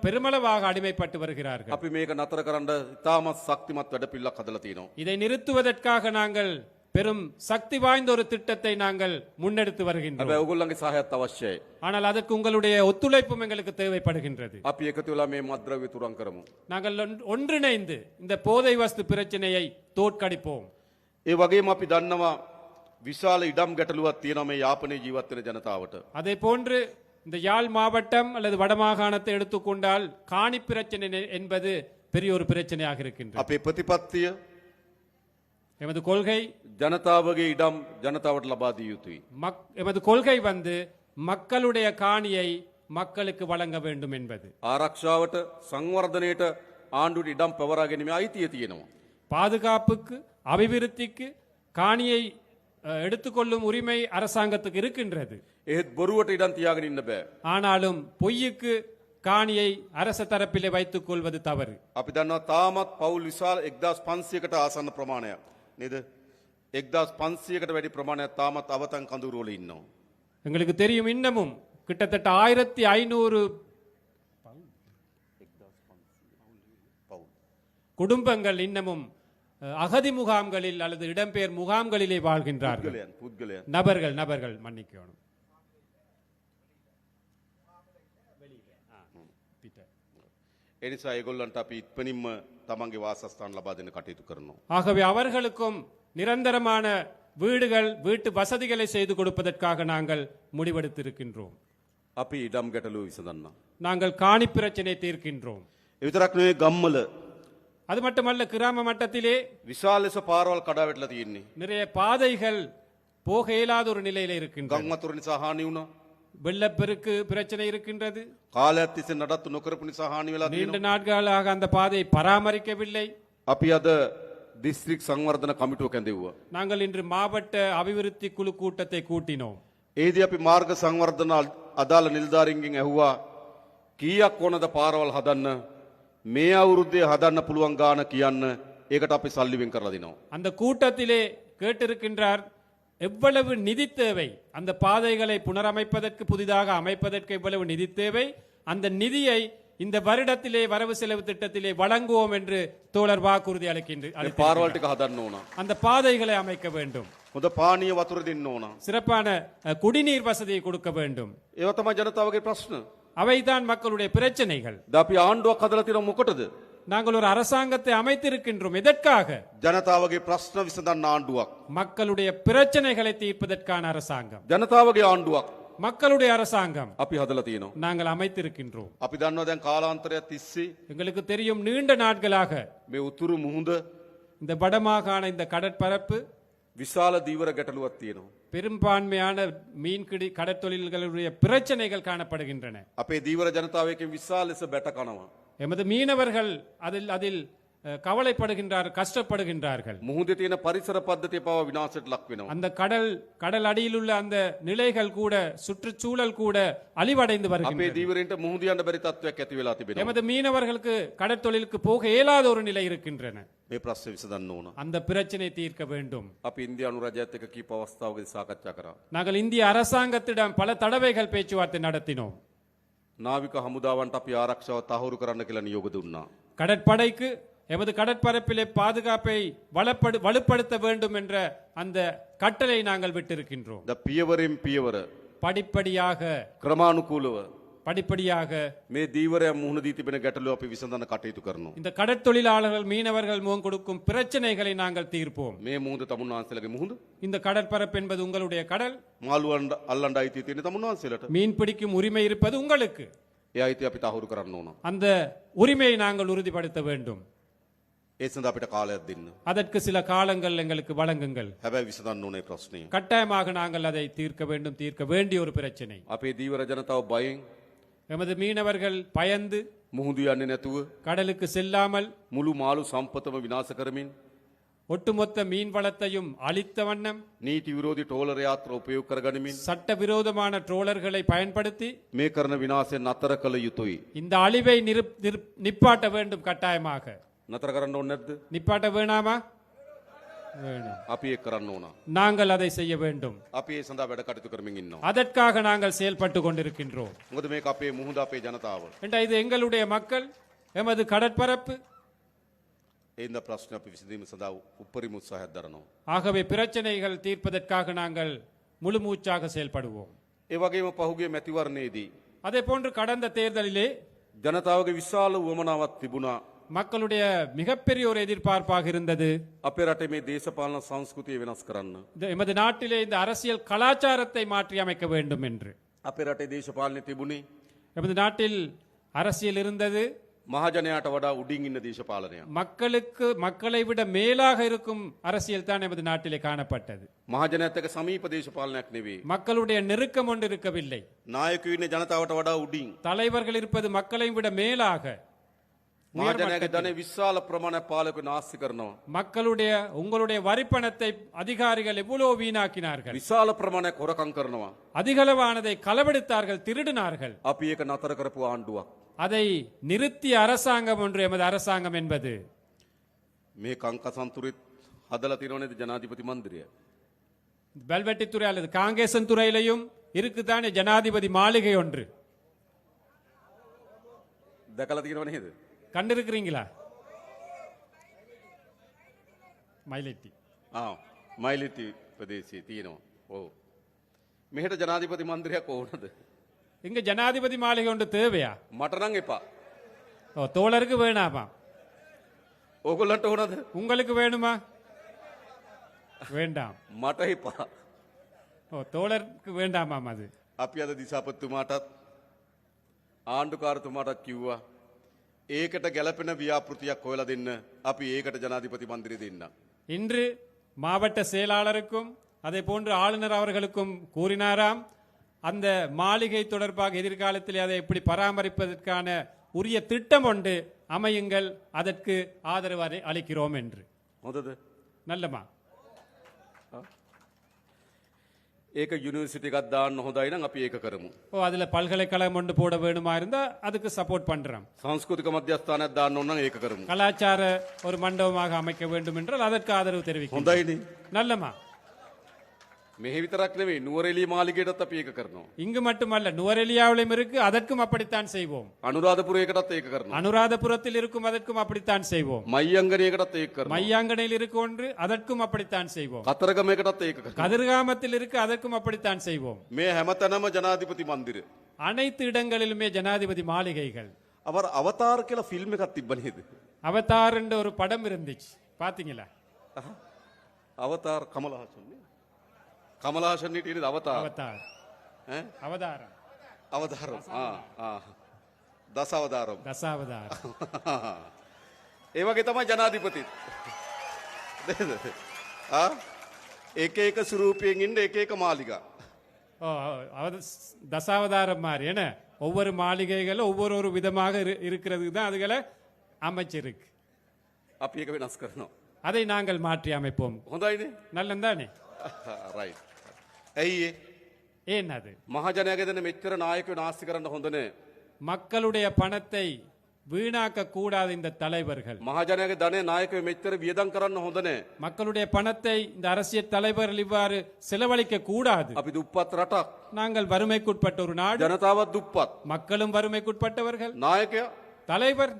பெருமளவாக அடிமைப்பட்டு வருகிறார்கள். අපි මේක නතර කරන්න ඉතාමත් ශක්තිමත් වැඩපිළිවෙලක් හදලා තියෙනවා. இதை நிறுத்துவதற்காக நாங்கள் பெரும் சக்தி வாய்ந்த ஒரு திட்டத்தை நாங்கள் முன்னெடுத்து வருகின்றோம். හැබැයි ඔයගොල්ලන්ගේ සහයත් අවශ්‍යයි. ஆனால் அதற்கு உங்களுடைய ஒத்துழைப்பும் எங்களுக்கு தேவைப்படுகின்றது. අපි එකතු වෙලා මේ මත්ද්‍රව්‍ය තුරන් කරමු. நாங்கள் ஒன்றிணைந்து இந்த போதை வஸ்து பிரச்சனையை தோற்கடிப்போம். ඒ වගේම අපි දන්නවා විශාල ඉඩම් ගැටලුවක් තියෙනවා මේ යාපනයේ ජීවත් වෙන ජනතාවට. அதே போன்று இந்த யாழ் மாவட்டம் அல்லது வடமாகாணத்தை எடுத்துக்கொண்டால் காணி பிரச்சனை என்பது பெரிய ஒரு பிரச்சனையாக இருக்கின்றது. අපේ ප්‍රතිපත්තිය எமது கொள்கை ජනතාවගේ ඉඩම් ජනතාවට ලබා දිය යුතුයි. எமது கொள்கை மக்களுடைய காணியை மக்களுக்கு வழங்க வேண்டும் என்பது. ආරක්ෂාවට සංවර්ධනයට ආණ්ඩුවට ඉඩම් පවරා ගැනීමේ අයිතිය තියෙනවා. பாதுகாப்புக்கு அபிவிருத்திக்கு காணியை எடுத்துக்கொள்ளும் உரிமை அரசாங்கத்துக்கு இருக்கின்றது. ඒත් බොරුවට ඉඩම් තියාගෙන ඉන්න බෑ. ஆனாலும் பொய்யுக்கு காணியை அரச தரப்பிலே வைத்துக் கொள்வது தவறு. අපි දන්නවා තාමත් පවුල් විශාල 1500කට ආසන්න ප්‍රමාණයක් නේද? 1500කට වැඩි ප්‍රමාණයක් තාමත් අවතන් කඳුරු වල ඉන්නවා. எங்களுக்கு தெரியும் இன்னமும் கிட்டத்தட்ட 1500 குடும்பங்கள் இன்னமும் அகதி முகாம்களில் அல்லது இடம்பெயர் முகாம்களிலே வாழ்கின்றார்கள். පුද්ගලයන් நபர்கள் மன்னிக்கணும். ඒ නිසා ඒගොල්ලන්ට අපි ඉක්මනින්ම තමන්ගේ වාසස්ථාන ලබා දෙන්න කටයුතු කරනවා. ஆகவே அவர்களுக்கும் நிரந்தரமான வீடுகள் வீட்டு வசதிகளை செய்து கொடுப்பதற்காக நாங்கள் முடிவெடுத்திருக்கின்றோம். අපි ඉඩම් ගැටලුව විසඳන්න. நாங்கள் காணி பிரச்சனை தீர்க்கின்றோம். ඒ විතරක් නෙවෙයි ගම්වල அது மட்டுமல்ல, கிராம மட்டத்திலே විශාල ලෙස පාරවල් කඩා වැටලා තියෙන්නේ. நிறைய பாதைகள் போக இயலாத ஒரு நிலையில இருக்கின்றன. ගම් වතුර නිසා හානි වුණා. வெள்ளப்பெருக்கு பிரச்சனை இருக்கின்றது. කාලයක් තිස්සේ නඩත්තු නොකරපු නිසා හානி වෙලා நீண்ட තියෙනවා. நாட்களாக அந்த பாதையை பராமரிக்கவில்லை. අපි අද දිස්ත්‍රික් සංවර්ධන කමිටුව කැඳෙව්වා. நாங்கள் இன்று மாவட்ட அபிவிருத்தி குழு கூட்டத்தை கூட்டினோம். ඒදී අපි මාර්ග සංවර්ධන අදාළ නිලධාරීන්ගෙන් ඇහුවා කීයක් ඕනද පාරවල් හදන්න මේ අවුරුද්දේ හදන්න පුළුවන් ගාන කියන්න. ඒකට අපි සල්ලි වෙන් කරලා දෙනවා. அந்த கூட்டத்திலே கேட்டிருக்கின்றார், எவ்வளவு நிதி தேவை அந்த பாதைகளை புனரமைப்பதற்கு, புதிதாக அமைப்பதற்கு எவ்வளவு நிதி தேவை, அந்த நிதியை இந்த வருடத்திலே வரவு செலவு திட்டத்திலே வழங்குவோம் என்று தோழர் வாக்குறுதி මේ පාරවල් ටික හදන්න ඕන. அந்த பாதைகளை அமைக்க வேண்டும். හොඳ පානීය වතුර දෙන්න ඕන. சிறப்பான குடிநீர் வசதியை கொடுக்க வேண்டும். ඒව තමයි ජනතාවගේ ප්‍රශ්න. அவைதான் மக்களுடைய பிரச்சனைகள். ද අපි ආණ්ඩුවක් හදලා තියෙනවා මොකටද? நாங்கள் ஒரு அரசாங்கத்தை அமைத்திருக்கின்றோம். எதற்காக? ජනතාවගේ ප්‍රශ්න විසඳන්න ආණ්ඩුවක්. மக்களுடைய பிரச்சனைகளை தீர்ப்பதற்கான அரசாங்கம். ජනතාවගේ ආණ්ඩුවක් மக்களுடைய அரசாங்கம் අපි හදලා තියෙනවා. நாங்கள் அமைத்திருக்கின்றோம். අපි දන්නවා දැන් කාලාන්තරයක් තිස්සේ எங்களுக்கு தெரியும், நீண்ட நாட்களாக මේ උතුරු මුහුද இந்த வடமாகாண இந்த கடற்பரப்பு විශාල දීවර ගැටලුවක් තියෙනවා. பெரும்பான்மையான மீன்பிடி கடற்தொழில்களுடைய பிரச்சனைகள் காணப்படுகின்றன. අපේ දීවර ජනතාව එකෙන් විශාල ලෙස බැට කනවා. எமது மீனவர்கள் அதில் கவலைப்படுகின்றார்கள், கஷ்டப்படுகின்றார்கள். මුහුදේ තියෙන පරිසර පද්ධතිය පවා විනාශයට ලක් වෙනවා. அந்த கடல் அடியில் உள்ள அந்த நிலைகள் கூட, சுற்றுச்சூழல் கூட அழிவடைந்து අපේ வருகின்றன. දීවරෙන්ට මුහුද යන්න බැරි තත්ත්වයක් ඇති වෙලා තිබෙනවා. எமது மீனவர்களுக்கு கடற்தொழிலுக்கு போக இயலாத ஒரு நிலை இருக்கின்றன. මේ ප්‍රශ්නේ විසඳන්න ඕන. அந்த பிரச்சனை தீர்க்க வேண்டும். අපි ඉන්දියානු රජයත් එක්ක කීප අවස්ථාවකදී සාකච්ඡා කරා. நாங்கள் இந்திய அரசாங்கத்திடம் பல தடவைகள் பேச்சுவார்த்தை நடத்தினோம். නාවික හමුදාවන්ට අපි ආරක්ෂාව තහවුරු කරන්න කියලා නියෝග දුන්නා. கடற்படைக்கு எமது கடற்பரப்பிலே பாதுகாப்பை வலுப்படுத்த வேண்டும் என்ற அந்த கட்டளை நாங்கள் விட்டிருக்கின்றோம். ද පියවරෙන් පියවර படிப்படியாக ක්‍රමානුකූලව මේ දීවරයන් මුහුණ දී තිබෙන ගැටලුව අපි විසඳන්න කටයුතු කරනවා. இந்த கடற்தொழிலாளர்கள் மீனவர்கள் முகம் கொடுக்கும் பிரச்சனைகளை நாங்கள் தீர்ப்போம். මේ මුහුද තමුන් වහන්සේලාගේ මුහුද. இந்த கடற்பரப்பு என்பது உங்களுடைய கடல். මාළුවන් අල්ලන්න අයිතිය තියෙන තමුන් වහන්සේලාට. மீன் பிடிக்கும் உரிமை இருப்பது உங்களுக்கு. ඒ අයිතිය අපි තහවුරු කරන්න ඕන. அந்த உரிமையை நாங்கள் உறுதிப்படுத்த வேண்டும். ඒ සඳහා අපිට කාලයක් දෙන්න. அதற்கு சில காலங்கள் எங்களுக்கு வழங்குங்கள். හැබැයි විසඳන්න ඕනේ ප්‍රශ්නේ. கட்டாயமாக நாங்கள் அதை தீர்க்க வேண்டும், தீர்க்க வேண்டிய ஒரு பிரச்சனை. අපේ දීවර ජනතාව බයෙන් எமது மீனவர்கள் பயந்து මුහුදු යන්නේ නැතුව கடலுக்கு செல்லாமல் මුළු මාළු සම්පතම විනාශ කරමින් ஒட்டுமொத்த மீன் வளத்தையும் அழித்த வண்ணம் නීති විරෝධී ටෝලර් යාත්‍ර උපයෝග කරගනිමින් சட்டவிரோதமான ட்ரோலர்களை பயன்படுத்தி මේ කරන විනාශය නතර කළ යුතුයි. இந்த அழிவை நிப்பாட்ட வேண்டும். கட்டாயமாக නතර කරන්න ඕනේ නැද්ද? நிப்பாட்ட வேணாமா? வேணும். අපි ඒක කරන්න ඕන. நாங்கள் அதை செய்ய வேண்டும். අපි ඒ සඳහා වැඩ කටයුතු කරමින් ඉන්නවා. அதற்காக நாங்கள் செயல்பட்டு கொண்டிருக்கின்றோம். මොකද මේක අපේ මුහුද අපේ ජනතාව. இது எங்களுடைய மக்கள், எமது கடற்பரப்பு. එයින්ද ප්‍රශ්න අපි විසඳීම සඳහා උපරිම උත්සාහයක් දරනවා. ஆகவே பிரச்சனைகள் தீர்ப்பதற்காக நாங்கள் முழு மூச்சாக செயல்படுவோம். ඒ වගේම පහුගිය මැතිවරණයේදී அதே போன்று கடந்த தேர்தலிலே ජනතාවගේ විශාල උවමනාවක් තිබුණා. மக்களுடைய மிகப்பெரிய ஒரு எதிர்பார்ப்பாக இருந்தது අපේ රටේ මේ දේශපාලන සංස්කෘතිය වෙනස් කරන්න. எமது நாட்டிலே இந்த அரசியல் கலாச்சாரத்தை மாற்றி அமைக்க வேண்டும் என்று. අපේ රටේ දේශපාලනය තිබුණේ எமது நாட்டில் அரசியல் இருந்தது, මහජනයාට වඩා උඩින් ඉන්න දේශපාලනයක්. மக்களை விட மேலாக இருக்கும் அரசியல் தான் எமது நாட்டிலே காணப்பட்டது. මහජනයාත් එක්ක සමීප දේශපාලනයක් නෙවෙයි. மக்களுடைய நெருக்கம் ஒன்று இருக்கவில்லை. නායකයෝ ඉන්නේ ජනතාවට වඩා උඩින්. தலைவர்கள் இருப்பது மக்களை விட மேலாக. මහජනයාගේ ධනෙ විශාල ප්‍රමාණයක් පාලකයෝ නාස්ති කරනවා. உங்களுடைய வரிப்பணத்தை அதிகாரிகள் எவ்வளவு வீணாக்கினார்கள், විශාල ප්‍රමාණයක් හොරකම් කරනවා. அதிகளவானதை களவெடுத்தார்கள், திருடினார்கள். අපි ඒක නතර කරපු ආණ්ඩුවක්. அதை நிறுத்திய அரசாங்கம் ஒன்று எமது அரசாங்கம் என்பது. මේ කංකසන්තුරෙත් හදලා තියෙනව නේද ජනාධිපති මන්දිරය? வெல்வெட்டித்துறை அல்லது காங்கேசன் துறையிலையும் இருக்குதானே ஜனாதிபதி மாளிகை ஒன்று. දැකලා තියෙනව නේද? கண்டிருக்கிறீங்களா? மயிலட்டி මයිලිටි ප්‍රදේශයේ තියෙනවා. ඔව්. මෙහෙට ජනාධිපති මන්දිරයක් ඕනද? இங்க ஜனாதிபதி மாளிகை ஒன்று தேவையா? මට නම් එපා. ஓ, தோழருக்கு வேணாமா? ඕගොල්ලන්ට ඕනද? உங்களுக்கு வேணுமா? வேண்டாம். මට එපා. ஓ, தோழருக்கு வேண்டாமாம் அது. අපි අද දිසාපතිතුමාටත් ආණ්ඩුකාරතුමාටත් කිව්වා ඒකට ගැලපෙන ව්‍යාපෘතියක් හොයලා දෙන්න. අපි ඒකට ජනාධිපති මන්දිරය දෙන්න. இன்று மாவட்ட செயலாளருக்கும் அதே போன்று ஆளுநர் அவர்களுக்கும் கூறினாராம், அந்த மாளிகை தொடர்பாக எதிர்காலத்தில் அதை எப்படி பராமரிப்பதற்கான உரிய திட்டம் ஒன்று அமையுங்கள், அதற்கு ஆதரவு அளிக்கிறோம் என்று. හොඳද? நல்லமா? ඒක යුනිවර්සිටි එකක් දාන්න හොඳයි නම් අපි ඒක කරමු. ஓ, அதுல பல்கலைக்கழகம் ஒன்று போட வேணுமா இருந்தா அதுக்கு சப்போர்ட் பண்றோம். සංස්කෘතික මධ්‍යස්ථානයක් දාන්න ඕන නම් ඒක කරමු. கலாச்சார ஒரு மண்டபமாக அமைக்க வேண்டும் என்றால் அதற்கு ஆதரவு தெரிவிக்கும். හොඳයිනේ. நல்லமா? මෙහෙ විතරක් නෙවෙයි නුවරඑළිය මාලිගයටත් අපි ඒක කරනවා. இங்கு மட்டுமல்ல, நுவரெலியாவிலும் இருக்கு, அதற்கும் அப்படித்தான் செய்வோம். අනුරාධපුරයකටත් ඒක කරනවා. அனுராதபுரத்தில் இருக்கும், அதற்கும் அப்படித்தான் செய்வோம். මයියංගනයකටත් ඒක කරනවා. மையாங்கனையில் இருக்கு ஒன்று, அதற்கும் அப்படித்தான் செய்வோம். කතරගමයකටත් ඒක කරනවා. கதிர்காமத்தில் இருக்கு, அதற்கும் அப்படித்தான் செய்வோம். මේ හැමතැනම ජනාධිපති මන්දිර. அனைத்து இடங்களிலுமே ஜனாதிபதி மாளிகைகள். අවර අවතාර කියලා ෆිල්ම් එකක් තිබ්බ නේද? அவதார் என்ற ஒரு படம் இருந்துச்சு, பாத்தீங்களா? අවතාර කමලහාසන් නේ. කමලහාසන් හිටියේ අවතාර. அவதார், ඈ? அவதாரம், අවතාරම්. දස අවතාරම්. தசாவதாரம். ඒ වගේ තමයි ජනාධිපතිත්. නේද? එක එක ස්වරූපයෙන් ඉන්න එක එක මාලිගා. ஓ, தசாவதாரம் மாதிரி என்ன, ஒவ்வொரு மாளிகைகளும் ஒவ்வொரு விதமாக இருக்கிறது தான் அதுகளை அமைச்சிருக்கு. අපි ඒක වෙනස් කරනවා. அதை நாங்கள் மாற்றி அமைப்போம். හොඳයිනේ. நல்லந்தானே? රයිට්. ඇයි ඒ? ஏன் அது? මහජනයාගේ දෙන මෙච්චර නායකයෝ නාස්ති කරන්න හොඳ නෑ. மக்களுடைய பணத்தை வீணாக்க கூடாது இந்த தலைவர்கள். මහජනයාගේ ධනය නායකයෝ මෙච්චර වියදම් කරන්න හොඳ නෑ. மக்களுடைய பணத்தை இந்த அரசியல் தலைவர்கள் இவ்வாறு செலவழிக்க கூடாது. අපි දුප්පත් රටක්. நாங்கள் வறுமைக்குட்பட்ட ஒரு நாடு, ජනතාවත් දුප්පත්. மக்களும் வறுமைக்குட்பட்டவர்கள். නායකයා தலைவர்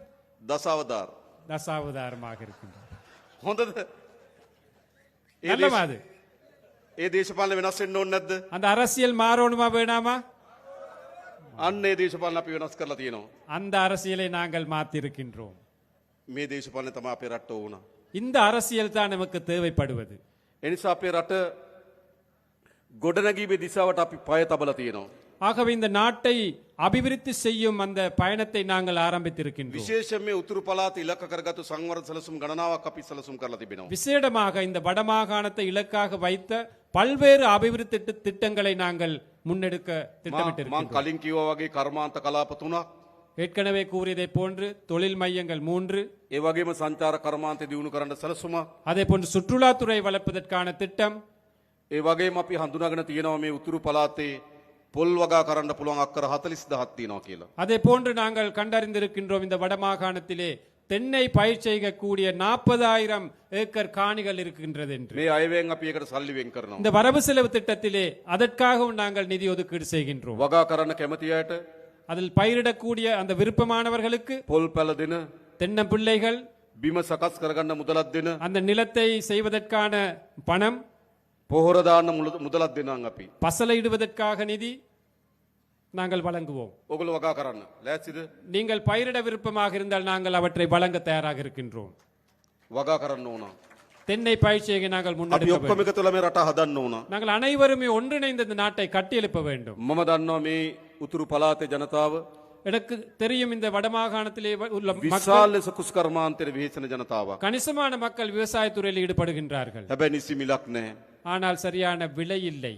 දසවදාර. தசாவதாரமாக இருக்கின்றார். හොඳද? நல்லமா அது? ඒ දේශපාලන වෙනස් වෙන්න ඕනේ නැද්ද? அந்த அரசியல் மாறணுமா வேணாமா? අන්න ඒ දේශපාලන අපි වෙනස් කරලා තියෙනවා. அந்த அரசியலை நாங்கள் மாற்றிருக்கின்றோம். මේ දේශපාලන තමයි අපේ රට ඕන. இந்த அரசியல் தான் நமக்கு தேவைப்படுவது. ඒ නිසා අපේ රට ගොඩනැගීමේ දිශාවට අපි පය තබලා තියෙනවා. ஆகவே இந்த நாட்டை அபிவிருத்தி செய்யும் அந்த பயணத்தை நாங்கள் ஆரம்பித்திருக்கின்றோம். විශේෂයෙන් මේ උතුරු පළාත ඉලක්ක කරගත්තු සංවර්ධන සැලසුම් ගණනාවක් අපි සැලසුම් කරලා තිබෙනවා. விசேடமாக இந்த வடமாகாணத்தை இலக்காக வைத்த பல்வேறு அபிவிருத்தி திட்டங்களை நாங்கள் முன்னெடுக்க මම திட்டமிட்டிருக்கிறோம். කලින් කිව්වා වගේ කර්මාන්ත කලාප 3ක් ஏற்கனவே கூறியதை போன்று தொழில் மையங்கள் 3, ඒ වගේම සංචාර කර්මාන්තය දියුණු කරන්න සැලසුමක්. அதே போன்று சுற்றுலாத்துறை வளர்ப்பதற்கான திட்டம், ඒ වගේම අපි හඳුනාගෙන තියෙනවා මේ උතුරු පළාතේ පොල් වගා කරන්න පුළුවන් අක්කර 40000ක් තියෙනවා කියලා. அதே போன்று நாங்கள் கண்டறிந்திருக்கின்றோம் இந்த வடமாகாணத்திலே தென்னை பயிர் செய்யக்கூடிய 40,000 ஏக்கர் காணிகள் இருக்கின்றது என்று. මේ අයවැයෙන් අපි ඒකට සල්ලි වෙන් කරනවා. இந்த வரவு செலவு திட்டத்திலே அதற்காகவும் நாங்கள் நிதி ஒதுக்கீடு செய்கின்றோம். වගා කරන්න කැමති අයට அதில் பயிரிடக்கூடிய அந்த விருப்பமானவர்களுக்கு පොල් පැල දෙන தென்னம்பிள்ளைகள், බිම සකස් කරගන්න මුදලක් දෙන அந்த நிலத்தை செய்வதற்கான பணம், පොහොර දාන්න මුදලක් දෙනවා අපි. பசலையிடுவதற்காக நிதி நாங்கள் வழங்குவோம். ඔගොල්ලෝ වගා කරන්න. ලෑස්තිද? நீங்கள் பயிரிட விருப்பமாக இருந்தால் நாங்கள் அவற்றை வழங்க தயாராக இருக்கின்றோம். වගා කරන්න ඕන. தென்னை பயிற்சியை நாங்கள் අපි முன்னெடுக்க வேண்டும். ඔක්කොම එකතු වෙලා මේ රට හදන්න ඕන. நாங்கள் அனைவருமே ஒன்றிணைந்து இந்த நாட்டை கட்டியெழுப்ப வேண்டும். මම දන්නවා මේ උතුරු පළාතේ ජනතාව எனக்கு தெரியும் இந்த வடமாகாணத்திலே உள்ள மக்கள் විශාල ලෙස කුස්කර්මාන්තයේ විහිසන ජනතාවක්. கணிசமான மக்கள் விவசாயத்துறையில் ஈடுபடுகின்றார்கள். හැබැයි නිසි මිලක් නැහැ. ஆனால் சரியான விலை இல்லை,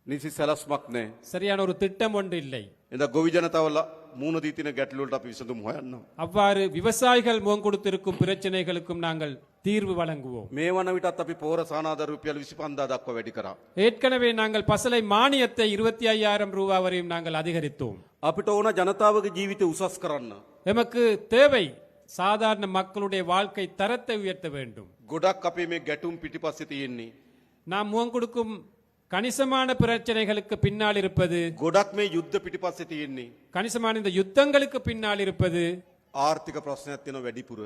නිසි සැලැස්මක් නැහැ. சரியான ஒரு திட்டம் ஒன்று இல்லை. එඳ ගොවි ජනතාව මූණ දී තියෙන ගැටලු වලට අපි විසඳුම් හොයන්න. அவ்வாறு விவசாயிகள் முகம் கொடுத்திருக்கும் பிரச்சனைகளுக்கும் நாங்கள் தீர்வு வழங்குவோம். මේ වන විටත් අපි පොහොර සානාධාර රුපියල් 25000 දක්වා වැඩි කරා. ஏற்கனவே நாங்கள் பசலை மானியத்தை 25,000 ரூபாய் வரையும் நாங்கள் அதிகரித்தோம். අපිට ඕන ජනතාවගේ ජීවිතය උසස් කරන්න. எமக்கு தேவை சாதாரண மக்களுடைய வாழ்க்கை தரத்தை உயர்த்த வேண்டும். ගොඩක් අපේ මේ ගැටුම් පිටිපස්සේ තියෙන්නේ. நாம் முகம் கொடுக்கும் கணிசமான பிரச்சனைகளுக்கு பின்னால் இருப்பது, ගොඩක් මේ යුද්ධ පිටිපස්සේ තියෙන්නේ. கணிசமான இந்த யுத்தங்களுக்கு பின்னால் இருப்பது ආර්ථික ප්‍රශ්නයක් තියෙන වැඩිපුර.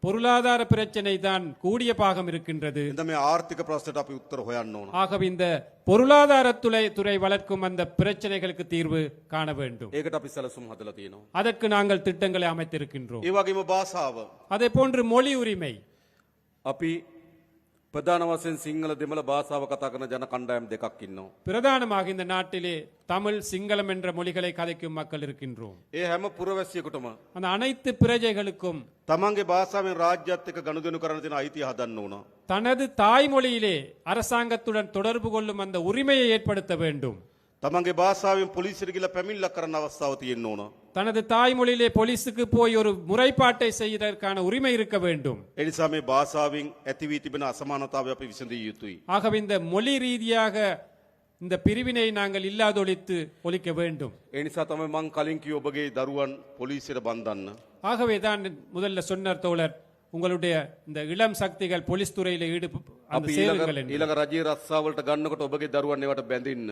பொருளாதார பிரச்சனை தான் கூடிய பாகம் இருக்கின்றது. එඳ මේ ආර්ථික ප්‍රශ්නට අපි උත්තර හොයන්න ඕන. ஆகவே இந்த பொருளாதாரத்துறை வளர்க்கும் அந்த பிரச்சனைகளுக்கு தீர்வு காண வேண்டும். ඒකට අපි සැලසුම් හදලා තියෙනවා. அதற்கு நாங்கள் திட்டங்களை அமைத்திருக்கின்றோம். ඒ වගේම භාෂාව. அதே போன்று மொழி உரிமை. අපි ප්‍රධාන වශයෙන් සිංහල දෙමළ භාෂාව කතා කරන ජන කණ්ඩායම් දෙකක් ඉන්නවා. பிரதானமாக இந்த நாட்டிலே தமிழ், சிங்களம் என்ற மொழிகளை கதைக்கும் மக்கள் இருக்கின்றோம். ඒ හැම පුරවැසියෙකුටම அந்த அனைத்து பிரஜைகளுக்கும் තමන්ගේ භාෂාවෙන් රාජ්‍යත් එක්ක ගනුදෙනු කරන තියෙන අයිතිය හදන්න ඕන. தனது தாய்மொழியிலே அரசாங்கத்துடன் தொடர்பு கொள்ளும் அந்த உரிமையை ஏற்படுத்த வேண்டும். තමන්ගේ භාෂාවෙන් පොලිසියට ගිහලා පැමිණිල්ලක් කරන්න අවස්ථාව තියෙන්න ඕන. தனது தாய்மொழியிலே போலீஸுக்கு போய் ஒரு முறைப்பாட்டை செய்வதற்கான உரிமை இருக்க வேண்டும். ඒ නිසා මේ භාෂාවෙන් ඇති වී තිබෙන අසමානතාවය අපි විසඳිය යුතුයි. ஆகவே இந்த மொழி ரீதியாக இந்த பிரிவினை நாங்கள் இல்லாதொழித்து ஒழிக்க வேண்டும். ඒ නිසා තමයි මං කලින් කිව්ව ඔබගේ දරුවන් පොලිසියට බන්ධන්න. ஆகவே தான் முதல்ல சொன்னார் தோழர், உங்களுடைய இந்த இளம் சக்திகள் போலீஸ் துறையில අපි சேருங்கள் என்று. ඊළඟ රජයේ රස්සාවලට ගන්නකොට ඔබගේ දරුවන් ඒවට බැඳින්න.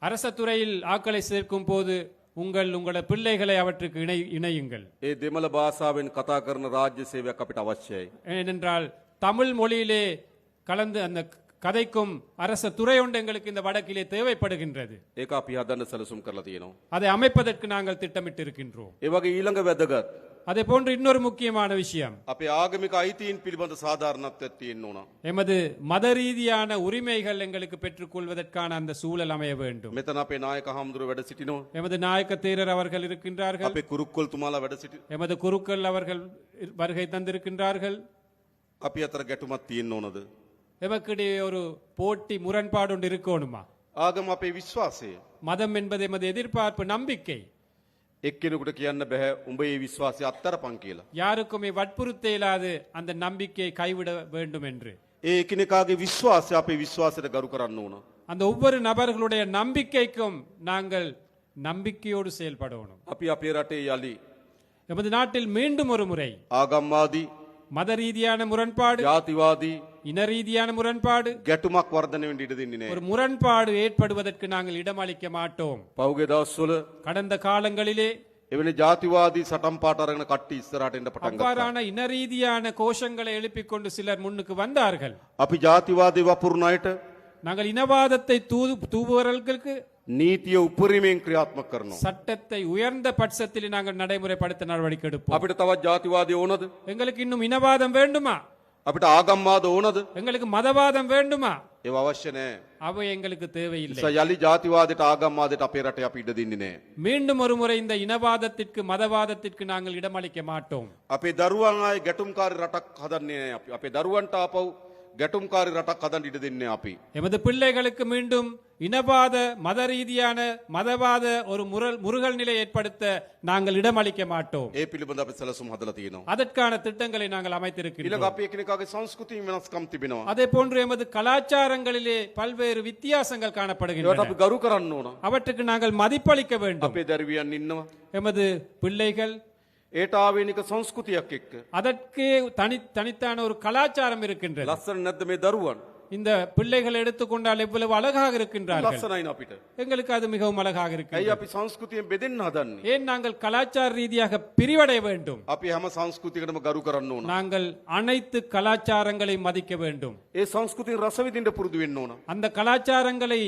அரச துறையில் ஆட்களை சேர்க்கும் போது உங்களோட பிள்ளைகளை அவற்றுக்கு இணையுங்கள். ඒ දෙමළ භාෂාවෙන් කතා කරන රාජ්‍ය සේවයක් අපිට අවශ්‍යයි. ஏனென்றால் தமிழ் மொழியிலே கலந்து அந்த கதைக்கும் அரச துறை ஒன்று எங்களுக்கு இந்த வடக்கிலே தேவைப்படுகின்றது. ඒක අපි හදන්න සැලසුම් කරලා තියෙනවා. அதை அமைப்பதற்கு நாங்கள் திட்டமிட்டு இருக்கின்றோம். ඒ වගේ ඊළඟ වැදගත් அதே போன்று இன்னொரு முக்கியமான விஷயம், අපේ ආගමික අයිතීන් පිළිබඳ සාධාරණත්වයක් තියෙන්න ඕන. எமது மத ரீதியான உரிமைகள் எங்களுக்கு பெற்றுக்கொள்வதற்கான அந்த சூழல் அமைய வேண்டும். මෙතන අපේ නායක හාමුදුරුවෝ වැඩ සිටිනවා. எமது நாயக்க தேரர் அவர்கள் இருக்கின்றார்கள். අපේ කුරුක්කොල් තුමාලා වැඩ සිටින. எமது குருக்கள் அவர்கள் வருகை தந்திருக்கின்றார்கள். අපි අතර ගැටුමක් තියෙන්න ඕනද? எமக்கிடையே ஒரு போட்டி முரண்பாடு ஒன்று இருக்கணுமா? ආගම අපේ විශ්වාසය. மதம் என்பது எமது எதிர்பார்ப்பு, நம்பிக்கை. එක්කෙනෙකුට කියන්න බෑ උඹ ඒ විශ්වාසය අත්තරපන් කියලා. யாருக்குமே வற்புறுத்த இயலாது அந்த நம்பிக்கையை கைவிட வேண்டும் என்று. ඒ එකිනෙකාගේ විශ්වාසය අපේ විශ්වාසයට ගරු කරන්න ඕන. அந்த ஒவ்வொரு நபர்களுடைய நம்பிக்கைக்கும் நாங்கள் நம்பிக்கையோடு செயல்படணும். අපි අපේ රටේ යලි எமது நாட்டில் மீண்டும் ஒரு முறை ආගම්වාදී மத ரீதியான முரண்பாடு, ජාතිවාදී இன ரீதியான முரண்பாடு, ගැටුමක් වර්ධනය වෙන්න ඉඩ දෙන්නේ නැහැ. ஒரு முரண்பாடு ஏற்படுவதற்கு நாங்கள் இடமளிக்க மாட்டோம். පෞගේ දවස්වල கடந்த காலங்களிலே එවැනි ජාතිවාදී සටන් පාට අරගෙන කට්ටිය ඉස්සරහට එන්න පටන් ගත්තා. அவ்வாறான இன ரீதியான கோஷங்களை எழுப்பிக் கொண்டு சிலர் முன்னுக்கு வந்தார்கள். අපි ජාතිවාදී වපුරන අයට நாங்கள் இனவாதத்தை தூவுவர்களுக்கு නීතිය උපරිමයෙන් ක්‍රියාත්මක කරනවා. சட்டத்தை உயர்ந்த பட்சத்தில் நாங்கள் நடைமுறைப்படுத்த நடவடிக்கை எடுப்போம். අපිට තවත් ජාතිවාදී ඕනද? எங்களுக்கு இன்னும் இனவாதம் வேண்டுமா? අපිට ආගම්වාද ඕනද? எங்களுக்கு மதவாதம் வேண்டுமா? ඒව අවශ්‍ය නැහැ. அவை எங்களுக்கு தேவையில்லை. නිසා යලි ජාතිවාදයට ආගම්වාදයට අපේ රටේ අපි ඉඩ දෙන්නේ නැහැ. மீண்டும் ஒரு முறை இந்த இனவாதத்திற்கு மதவாதத்திற்கு நாங்கள் இடமளிக்க மாட்டோம். අපේ දරුවන් ආයේ ගැටුම්කාරී රටක් හදන්නේ නැහැ අපි. අපේ දරුවන්ට ආපහු ගැටුම්කාරී රටක් හදන්න ඉඩ දෙන්නේ අපි. எமது பிள்ளைகளுக்கு மீண்டும் இனவாத மத ரீதியான மதவாத ஒரு முருகல் நிலை ஏற்படுத்த நாங்கள் இடமளிக்க மாட்டோம். ඒ පිළිබඳ අපි සැලසුම් හදලා තියෙනවා. அதற்கான திட்டங்களை நாங்கள் ඊළඟ அமைத்திருக்கிறோம். අපි එකිනෙකාගේ සංස්කෘතිය වෙනස්කම් තිබෙනවා. அதே போன்று எமது கலாச்சாரங்களிலே பல்வேறு வித்தியாசங்கள் ඒවට காணப்படுகின்றன. අපි ගරු කරන්න ඕන. அவற்றுக்கு நாங்கள் மதிப்பளிக்க வேண்டும். අපේ දරුවියන් ඉන්නවා. எமது பிள்ளைகள் ඒට ආවේනික සංස්කෘතියක් එක්ක. அதற்கே தனித்தான ஒரு கலாச்சாரம் இருக்கின்றது. ලස්සන නැද්ද මේ දරුවන්? இந்த பிள்ளைகளை எடுத்துக்கொண்டால் எவ்வளவு அழகாக இருக்கின்றார்கள். ලස්සනයින අපිට. எங்களுக்கு அது மிகவும் அழகாக ඇයි இருக்கிறது. අපි සංස්කෘතියෙන් බෙදෙන්න හදන්නේ? ஏன் நாங்கள் கலாச்சார ரீதியாக பிரிவடைய வேண்டும்? අපි හැම සංස්කෘතියකටම ගරු කරන්න ඕන. நாங்கள் அனைத்து கலாச்சாரங்களை மதிக்க வேண்டும். ඒ සංස්කෘතියෙන් රස විඳින්න පුරුදු වෙන්න ඕන. அந்த கலாச்சாரங்களை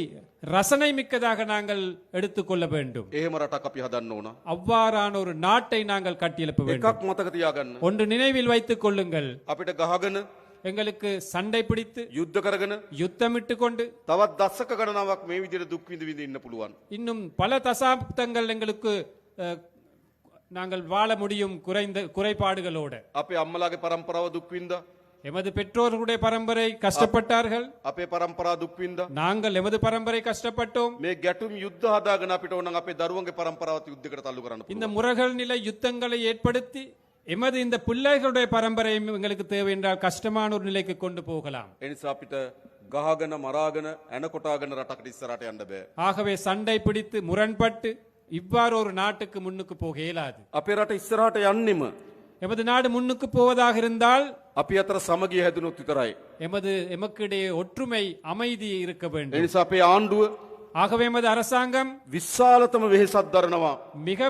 ரசனை மிக்கதாக நாங்கள் எடுத்துக்கொள்ள வேண்டும். එහෙම රටක් අපි හදන්න ඕන. அவ்வாறான ஒரு நாட்டை நாங்கள் கட்டியெழுப்ப வேண்டும். එකක් මතක තියාගන්න. ஒன்று நினைவில் வைத்துக் கொள்ளுங்கள். අපිට ගහගෙන எங்களுக்கு சண்டை பிடித்து යුද්ධ කරගෙන யுத்தமிட்டு கொண்டு තවත් දශක ගණනාවක් මේ විදිහට දුක් විඳ විඳ ඉන්න පුළුවන්. இன்னும் பல தசாப்தங்கள் எங்களுக்கு நாங்கள் வாழ முடியும் குறைபாடுகளோடு. අපේ අම්මලාගේ පරම්පරාව දුක් විඳා. எமது பெற்றோர்களுடைய பரம்பரை கஷ்டப்பட்டார்கள். අපේ පරම්පරාව දුක් විඳා. நாங்கள் எமது பரம்பரை கஷ்டப்பட்டோம். මේ ගැටුම් යුද්ධ හදාගෙන අපිට ඕන නම් අපේ දරුවන්ගේ පරම්පරාවත් යුද්ධයකට තල්ලු කරන්න இந்த පුළුවන්. முரகல் நிலை யுத்தங்களை ஏற்படுத்தி எமது இந்த பிள்ளைகளுடைய பரம்பரையும் எங்களுக்கு தேவை என்றால் கஷ்டமான ஒரு நிலைக்கு கொண்டு போகலாம். ඒ නිසා අපිට ගහගෙන මරාගෙන ඇන කොටාගෙන රටකට ඉස්සරහට යන්න බෑ. ஆகவே சண்டை பிடித்து முரண்பட்டு இவ்வாறு ஒரு நாட்டுக்கு முன்னுக்கு போக இயலாது. අපේ රට ඉස්සරහට යන්නෙම எமது நாடு முன்னுக்கு போவதாக இருந்தால் අපි අතර සමගිය හැදුනොත් විතරයි. எமக்கிடையே ஒற்றுமை அமைதி இருக்க ඒ வேண்டும். නිසා අපේ ආණ්ඩුව ஆகவே எமது அரசாங்கம் විශාලතම වෙහෙසක් දරනවා. மிக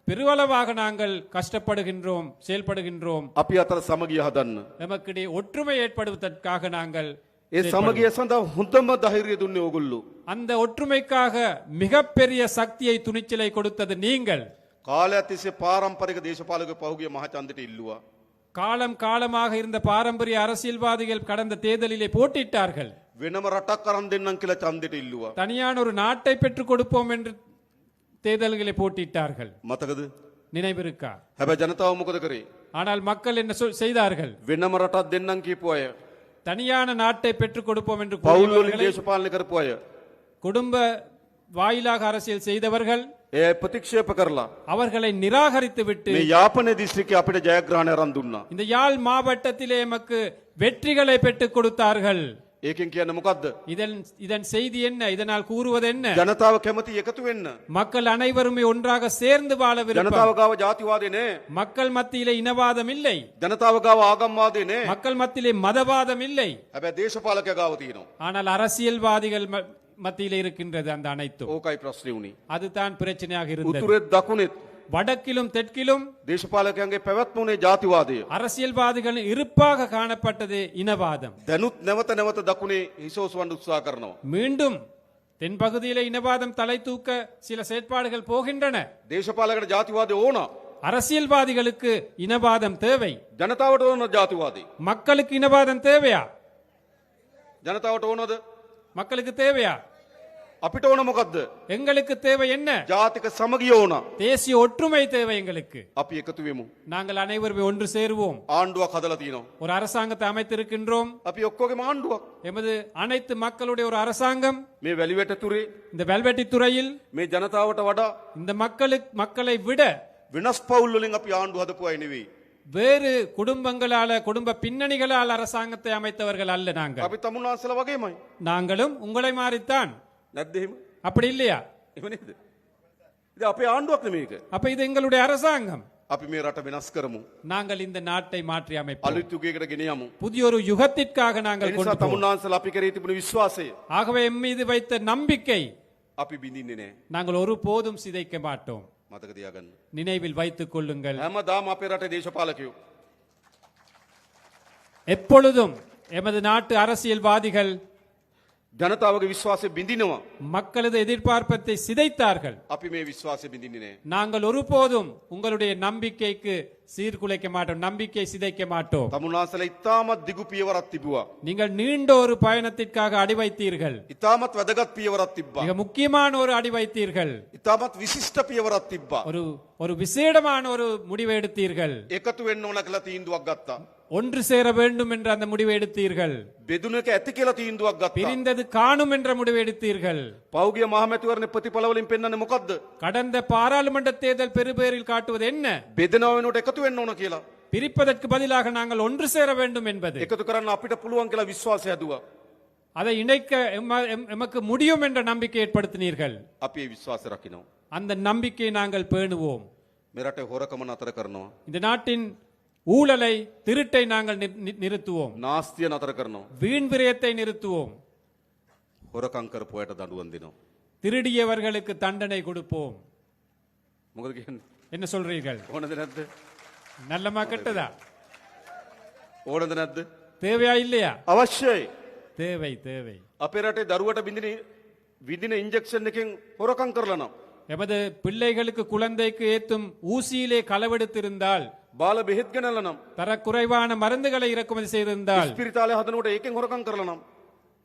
பெருவளவாக நாங்கள் கஷ்டப்படுகின்றோம், செயல்படுகின்றோம். අපි අතර සමගිය හදන්න. எமக்கிடையே ஒற்றுமை ஏற்படுவதற்காக நாங்கள் ඒ සමගිය සඳහා හොඳම ධෛර්යය දුන්නේ ඕගොල්ලෝ. அந்த ஒற்றுமைக்காக மிகப்பெரிய சக்தியை துணிச்சலை கொடுத்தது நீங்கள். කාලයක් තිස්සේ පාරම්පරික දේශපාලක පහුගිය මහචන්දට ඉල්ලුවා. காலம் காலமாக இருந்த பாரம்பரிய அரசியல்வாதிகள் கடந்த தேர்தலிலே போட்டியிட்டார்கள். වෙනම රටක් අරන් දෙන්නම් කියලා ඡන්දෙට ඉල්ලුවා. தனியான ஒரு நாட்டை பெற்றுக் கொடுப்போம் என்று தேர்தல்களை போட்டியிட்டார்கள். මතකද? நினைவிருக்கா? හැබැයි ජනතාව මොකද කරේ? ஆனால் மக்கள் என்ன செய்தார்கள்? වෙනම රටක් දෙන්නම් කියපු අය, தனியான நாட்டை பெற்றுக் கொடுப்போம் என்று පවුල් වලින් கூறியவர்களை, දේශපාලනය කරපු අය, குடும்ப வாயிலாக அரசியல் செய்தவர்கள் ඒ අය ප්‍රතික්ෂේප කරලා அவர்களை நிராகரித்து விட்டு මේ යාපනයේ දිස්ත්‍රික්කයේ අපිට ජයග්‍රහණය අරන් දුන්නා. இந்த யாழ் மாவட்டத்திலே எமக்கு வெற்றிகளை பெற்றுக் கொடுத்தார்கள். ඒකෙන් කියන්නේ මොකද්ද? இதன் செய்தி என்ன? இதனால் கூறுவது என்ன? ජනතාව කැමති එකතු වෙන්න. மக்கள் அனைவருமே ஒன்றாக சேர்ந்து வாழ விருப்பம். ජනතාව ගාව ජාතිවාදී නෑ. மக்கள் மத்தியிலே இனவாதம் இல்லை. ජනතාව ගාව ආගම්වාදී නෑ. மக்கள் மத்தியிலே மதவாதம் இல்லை. හැබැයි දේශපාලකයා ගාව තියෙනවා. ஆனால் அரசியல்வாதிகள் மத்தியிலே இருக்கின்றது அந்த அனைத்தும். ඕකයි ප්‍රශ්නේ උනේ. அதுதான் பிரச்சனையாக இருந்தது. උතුරෙත් දකුණෙත් வடக்கிலும் தெற்கிலும் දේශපාලකයන්ගේ පැවැත්ම උනේ ජාතිවාදය. அரசியல்வாதிகள் இருப்பாக காணப்பட்டது இனவாதம். දැනුත් නැවත නැවත දකුණේ හිසෝසවන්න උත්සාහ කරනවා. மீண்டும் தென்பகுதியிலே இனவாதம் தலை தூக்க சில செயற்பாடுகள் போகின்றன. දේශපාලකට ජාතිවාදය ඕන. அரசியல்வாதிகளுக்கு இனவாதம் தேவை. ජනතාවට ඕන ජාතිවාදී. மக்களுக்கு இனவாதம் தேவையா? ජනතාවට ඕනද? மக்களுக்கு தேவையா? අපිට ඕන මොකද්ද? எங்களுக்கு தேவை என்ன? ජාතික සමගිය ඕන. தேசிய ஒற்றுமை தேவை எங்களுக்கு. අපි එකතු වෙමු. நாங்கள் அனைவரும் ஒன்று சேருவோம். ආණ්ඩුවක් හදලා තියෙනවා. ஒரு அரசாங்கத்தை அமைத்திருக்கின்றோம். අපි ඔක්කොගේම ආණ්ඩුවක්. எமது அனைத்து மக்களுடைய ஒரு அரசாங்கம். මේ වැලිවැට තුරේ இந்த வெல்வெட்டி துறையில் මේ ජනතාවට වඩා இந்த மக்களை விட වෙනස් පවුල් වලින් අපි ආණ්ඩුව හදපු අය නෙවෙයි. வேறு குடும்பங்களால குடும்ப பின்னணிகளால் அரசாங்கத்தை அமைத்தவர்கள் அல்ல நாங்கள். අපි තමුන්වහන්සේලා වගේමයි. நாங்களும் உங்களை மாறித்தான். නැද්ද එහෙම? அப்படி இல்லையா? එහෙම නේද? ඉතින් අපේ ආණ්ඩුවක් නෙමේක. அப்ப இது எங்களுடைய அரசாங்கம். අපි මේ රට වෙනස් කරමු. நாங்கள் இந்த நாட்டை மாற்றி அமைப்போம். අලුත් යුගයකට ගෙන යමු. புதிய ஒரு யுகத்திற்காக ඒ நாங்கள் නිසා கொண்டு போவோம். තමුන්වහන්සේලා අපි කරේ තිබුණු විශ්වාසය ஆகவே எம் மீது வைத்த நம்பிக்கை අපි බිඳින්නේ නැහැ. நாங்கள் ஒருபோதும் சிதைக்க மாட்டோம். මතක තියාගන්න. நினைவில் வைத்துக் கொள்ளுங்கள். හැමදාම අපේ රටේ දේශපාලකයෝ எப்பொழுதும் எமது நாட்டு அரசியல்வாதிகள் ජනතාවගේ විශ්වාසය බිඳිනවා. மக்களது எதிர்பார்ப்பத்தை சிதைத்தார்கள். අපි මේ විශ්වාසය බිඳින්නේ නැහැ. நாங்கள் ஒருபோதும் உங்களுடைய நம்பிக்கைக்கு சீர்குலைக்க மாட்டோம், நம்பிக்கை சிதைக்க மாட்டோம். තමුන්වහන්සේලා ඉතාමත් දිගු පියවරක් තිබුවා. நீங்கள் நீண்ட ஒரு பயணத்திற்காக அடி வைத்தீர்கள். ඉතාමත් වැදගත් පියවරක් තිබ්බා. மிக முக்கியமான ஒரு அடி வைத்தீர்கள். ඉතාමත් විශිෂ්ට පියවරක් තිබ්බා. ஒரு விசேடமான ஒரு முடிவை எடுத்தீர்கள். එකතු වෙන්න ඕන කියලා තීන්දුවක් ගත්තා. ஒன்று சேர வேண்டும் என்ற அந்த முடிவை எடுத்தீர்கள். බෙදුනක ඇති කියලා තීන්දුවක් ගත්තා. பிரிந்தது காணும் என்ற முடிவை எடுத்தீர்கள். පෞගිය මහමැතිවරණ ප්‍රතිඵල වලින් පෙන්වන්නේ මොකද්ද? கடந்த பாராளுமன்ற தேர்தல் பெருபேரில் காட்டுவது என்ன? බෙදනව වෙනකොට එකතු වෙන්න ඕන කියලා. பிரிப்பதற்கு பதிலாக நாங்கள் ஒன்று சேர வேண்டும் என்பது. එකතු කරන්න අපිට පුළුවන් කියලා විශ්වාසය හැදුවා. அதை இணைக்க எமக்கு முடியும் என்ற நம்பிக்கை ஏற்படுத்தினீர்கள். අපි ඒ විශ්වාසය රකින්න. அந்த நம்பிக்கையை நாங்கள் பேணுவோம். මේ රටේ හොරකම නතර කරනවා. இந்த நாட்டின் ஊழலை திருட்டை நாங்கள் நிறுத்துவோம். නාස්තිය නතර කරනවා. வீண் விரயத்தை நிறுத்துவோம். හොරකම් කරපු අයට දඬුවම් දෙනවා. திருடியவர்களுக்கு தண்டனை கொடுப்போம். මොකද කියන්නේ? என்ன சொல்றீர்கள்? ඕනද නැද්ද? நல்லமா கெட்டதா? ඕනද නැද්ද? தேவையா இல்லையா? අවශ්‍යයි. தேவை தேவை. අපේ රටේ දරුවට විදින ඉන්ජෙක්ෂන් එකෙන් හොරකම් කරලා නම් எமது பிள்ளைகளுக்கு குழந்தைக்கு ஏத்தும் ஊசியிலே களவெடுத்திருந்தால், බාල බෙහෙත් ගෙනල්ලා නම් தரக்குறைவான மருந்துகளை இறக்குமதி செய்திருந்தால், ස්පිරිතාලේ හදනකොට ඒකෙන් හොරකම් කරලා නම්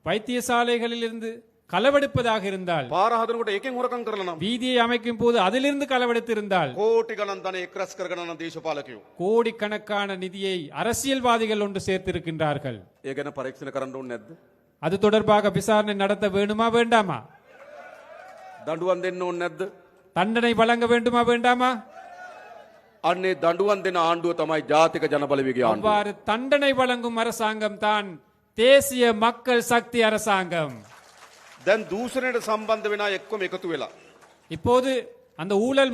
வைத்தியசாலைகளில் இருந்து களவெடுப்பதாக இருந்தால், පාර හදනකොට ඒකෙන් හොරකම් කරලා නම් வீதியை அமைக்கும் போது அதிலிருந்து களவெடுத்திருந்தால், කෝටි ගණන් ධනෙ එක් රැස් කරගෙන යන දේශපාලකයෝ கோடிக்கணக்கான நிதியை அரசியல்வாதிகள் ஒன்று சேர்த்திருக்கின்றார்கள். ඒ ගැන පරීක්ෂණ කරන්න ඕනේ නැද්ද? அது தொடர்பாக விசாரணை நடத்த வேண்டுமா வேண்டாமா? දඬුවම් දෙන්න ඕනේ නැද්ද? தண்டனை வழங்க வேண்டுமா வேண்டாமா? අන්නේ දඬුවම් දෙන ආණ්ඩුව තමයි ජාතික ජනබලවේගයේ ආණ්ඩුව. அவ்வாறு தண்டனை வழங்கும் அரசாங்கம் தான் தேசிய மக்கள் சக்தி அரசாங்கம். දැන් දූෂණයට සම්බන්ධ වෙන අය එක්කම එකතු වෙලා இப்போது அந்த ஊழல்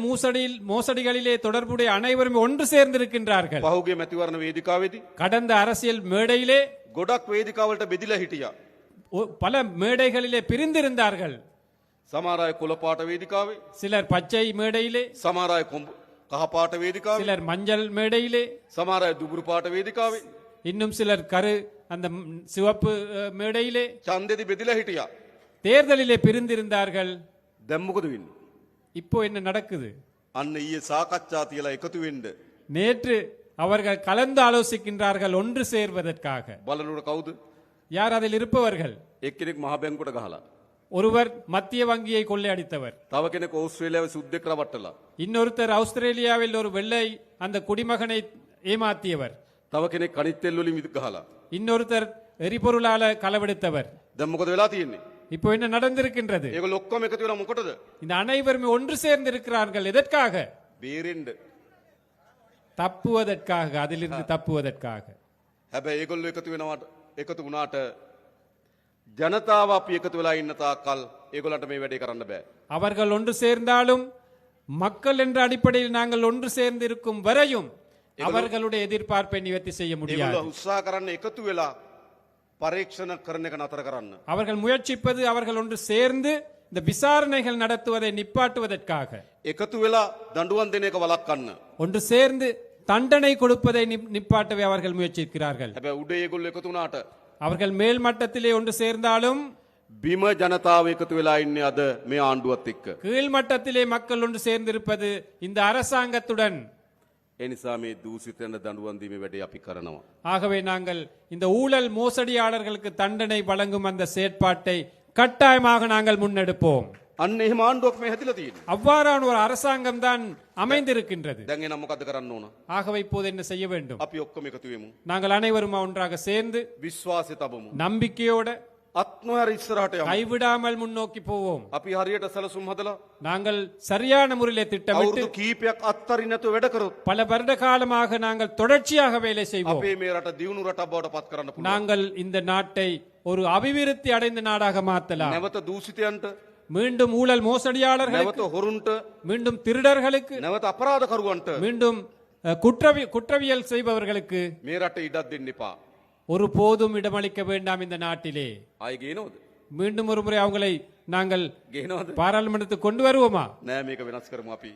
மோசடிகளிலே தொடர்புடைய அனைவரும் ஒன்று சேர்ந்திருக்கின்றார்கள். පහුගිය මැතිවරණ වේදිකාවේදී கடந்த அரசியல் மேடையிலே ගොඩක් වේදිකාවලට බෙදිලා හිටියා. பல மேடைகளிலே பிரிந்திருந்தார்கள். සමහර අය කොළ පාට වේදිකාවේ, சிலர் பச்சை மேடையிலே, සමහර අය කහ පාට වේදිකාවේ, சிலர் மஞ்சள் மேடையிலே, සමහර අය දුබුරු පාට වේදිකාවේ இன்னும் சிலர் அந்த சிவப்பு மேடையிலே ඡන්දෙදි බෙදිලා හිටියා. தேர்தலிலே பிரிந்திருந்தார்கள். දැන් මොකද වෙන්නේ? இப்போ என்ன நடக்குது? අන්න ඊයේ සාකච්ඡා තියලා එකතු වෙන්න நேற்று அவர்கள் கலந்து ஆலோசிக்கின்றார்கள் ஒன்று சேர்வதற்காக. බලනකොට කවුද? யார் அதில் இருப்பவர்கள்? එක්කෙනෙක් මහ බැංකුවට ගහලා, ஒருவர் மத்திய வங்கியை கொள்ளையடித்தவர், තව කෙනෙක් ඕස්ට්‍රේලියාවේ සුද්දෙක් රවට්ටලා, இன்னொருத்தர் ஆஸ்திரேலியாவில் ஒரு வெள்ளை அந்த குடிமகனை ஏமாத்தியவர், තව කෙනෙක් කනිත් තෙල් වලින් විදු ගහලා. இன்னொருத்தர் எரிபொருளால களவெடுத்தவர். දැන් මොකද වෙලා තියෙන්නේ? இப்போ என்ன நடந்திருக்கின்றது? ඒගොල්ලෝ ඔක්කොම එකතු වෙලා මොකටද? இந்த අனைவருமே ஒன்று சேர்ந்து இருக்கிறார்கள். எதற்காக? බේරෙන්න. தப்புவதற்காக, அதிலிருந்து தப்புவதற்காக. හැබැයි ඒගොල්ලෝ එකතු වුණාට ජනතාව අපි එකතු වෙලා ඉන්න තාක්කල් ඒගොල්ලන්ට මේ වැඩේ කරන්න බෑ. அவர்கள் ஒன்று சேர்ந்தாலும், மக்கள் என்ற அடிப்படையில் நாங்கள் ஒன்று சேர்ந்து இருக்கும் வரையும் அவர்களுடைய எதிர்பார்ப்பை நிவர்த்தி செய்ய முடியாது. ඒගොල්ලෝ උත්සාහ කරන්න එකතු වෙලා පරීක්ෂණ කරන එක නතර කරන්න. அவர்கள் முயற்சிப்பது அவர்கள் ஒன்று சேர்ந்து இந்த விசாரணைகள் நடத்துவதை நிப்பாட்டுவதற்காக. එකතු වෙලා දඬුවම් දෙන එක වළක්වන්න. ஒன்று சேர்ந்து தண்டனை கொடுப்பதை நிப்பாட்டவே அவர்கள் முயற்சிக்கிறார்கள். හැබැයි උඩ ඒගොල්ලෝ එකතු වුණාට அவர்கள் மேல் மட்டத்திலே ஒன்று சேர்ந்தாலும், බිම ජනතාව එකතු වෙලා ඉන්නේ අද මේ ආණ්ඩුවත් එක්ක. கீழ் மட்டத்திலே மக்கள் ஒன்று சேர்ந்திருப்பது இந்த அரசாங்கத்துடன். ඒ නිසා මේ දූෂිතයන්ට දඬුවම් දීමේ වැඩේ අපි කරනවා. ஆகவே நாங்கள் இந்த ஊழல் மோசடியாளர்களுக்கு தண்டனை வழங்கும் அந்த செயற்பாட்டை கட்டாயமாக நாங்கள் முன்னெடுப்போம். අන්න එහෙම ආණ්ඩුවක් මේ හැදිලා තියෙන්නේ. அவ்வாறான ஒரு அரசாங்கம் தான் அமைந்திருக்கின்றது. දැන් එනම් මොකද කරන්න ඕන? ஆகவே இப்போது என்ன செய்ய வேண்டும்? අපි ඔක්කොම එකතු වෙමු. நாங்கள் அனைவரும் ஒன்றாக சேர்ந்து විශ්වාසය තබමු. நம்பிக்கையோட අත්නොහැර ඉස්සරහට යමු. கைவிடாமல் முன்னோக்கி போவோம். අපි හරියට සැලසුම් හදලා நாங்கள் சரியான முறையிலே திட்டமிட்டு අවුරුදු කීපයක් අත්තරින් නැතුව වැඩ කරොත් பல வருட காலமாக நாங்கள் தொடர்ச்சியாக வேலை செய்வோம். අපේ මේ රට දියුණු රටක් බවට පත් කරන්න පුළුවන්. நாங்கள் இந்த நாட்டை ஒரு அபிவிருத்தி அடைந்த நாடாக மாற்றலாம். නැවත දූෂිතයන්ට, மீண்டும் ஊழல் மோசடியாளர்களுக்கு, නැවත හොරුන්ට, மீண்டும் திருடர்களுக்கு, නැවත අපරාධකරුවන්ට மீண்டும் குற்றவியல் செய்பவர்களுக்கு මේ රටේ ඉඩක් දෙන්න එපා. ஒரு போதும் இடமளிக்க வேண்டாம் இந்த நாட்டிலே. ආයි ගේනවද? மீண்டும் ஒரு முறை அவங்களை நாங்கள் ගේනවද? பாராளுமன்றத்துக்கு கொண்டு வருவோமா? නෑ මේක වෙනස් කරමු අපි.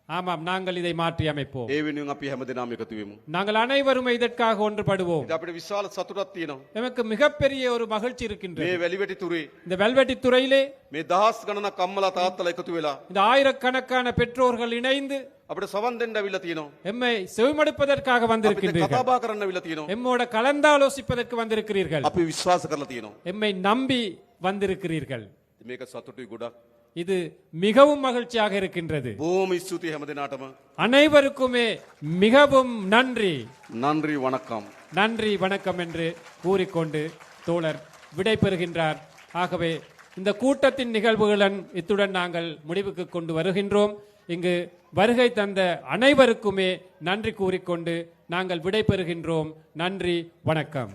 ஆமாம், நாங்கள் இதை மாற்றி அமைப்போம். ඒ වෙනුවෙන් අපි හැමදෙනාම එකතු වෙමු. நாங்கள் அனைவரும் இதற்காக ஒன்றுபடுவோம். ඉතින් අපිට විශාල සතුටක් තියෙනවා. நமக்கு மிகப்பெரிய ஒரு மகிழ்ச்சி இருக்கின்றது. මේ වැලිවැටි තුරේ இந்த வெல்வெட்டி துறையிலே මේ දහස් ගණනක් අම්මලා තාත්තලා එකතු වෙලා இந்த ஆயிரக்கணக்கான பெற்றோர்கள் இணைந்து අපිට සවන් දෙන්න අවිල්ලා තියෙනවා. எம்மை செவிமடுப்பதற்காக අපිට வந்திருக்கின்றீர்கள். කතා බහ කරන්න අවිල්ලා තියෙනවා. எம்மோட கலந்தாலோசிப்பதற்கு வந்திருக்கிறீர்கள். අපි විශ්වාස කරලා තියෙනවා. எம்மை நம்பி வந்திருக்கிறீர்கள். මේක සතුටුයි ගොඩක්. இது மிகவும் மகிழ்ச்சியாக இருக்கின்றது. බොහොම ස්තුතියි හැමදෙනාටම. அனைவருக்குமே மிகவும் நன்றி. நன்றி வணக்கம். நன்றி வணக்கம் என்று கூறிக்கொண்டு தோழர் விடை பெறுகின்றார். ஆகவே இந்த கூட்டத்தின் நிகழ்வுகளுடன் இத்துடன் நாங்கள் முடிவுக்கு கொண்டு வருகின்றோம். இங்கு வருகை தந்த அனைவருக்குமே நன்றி கூறிக்கொண்டு நாங்கள் விடை பெறுகின்றோம். நன்றி, வணக்கம்.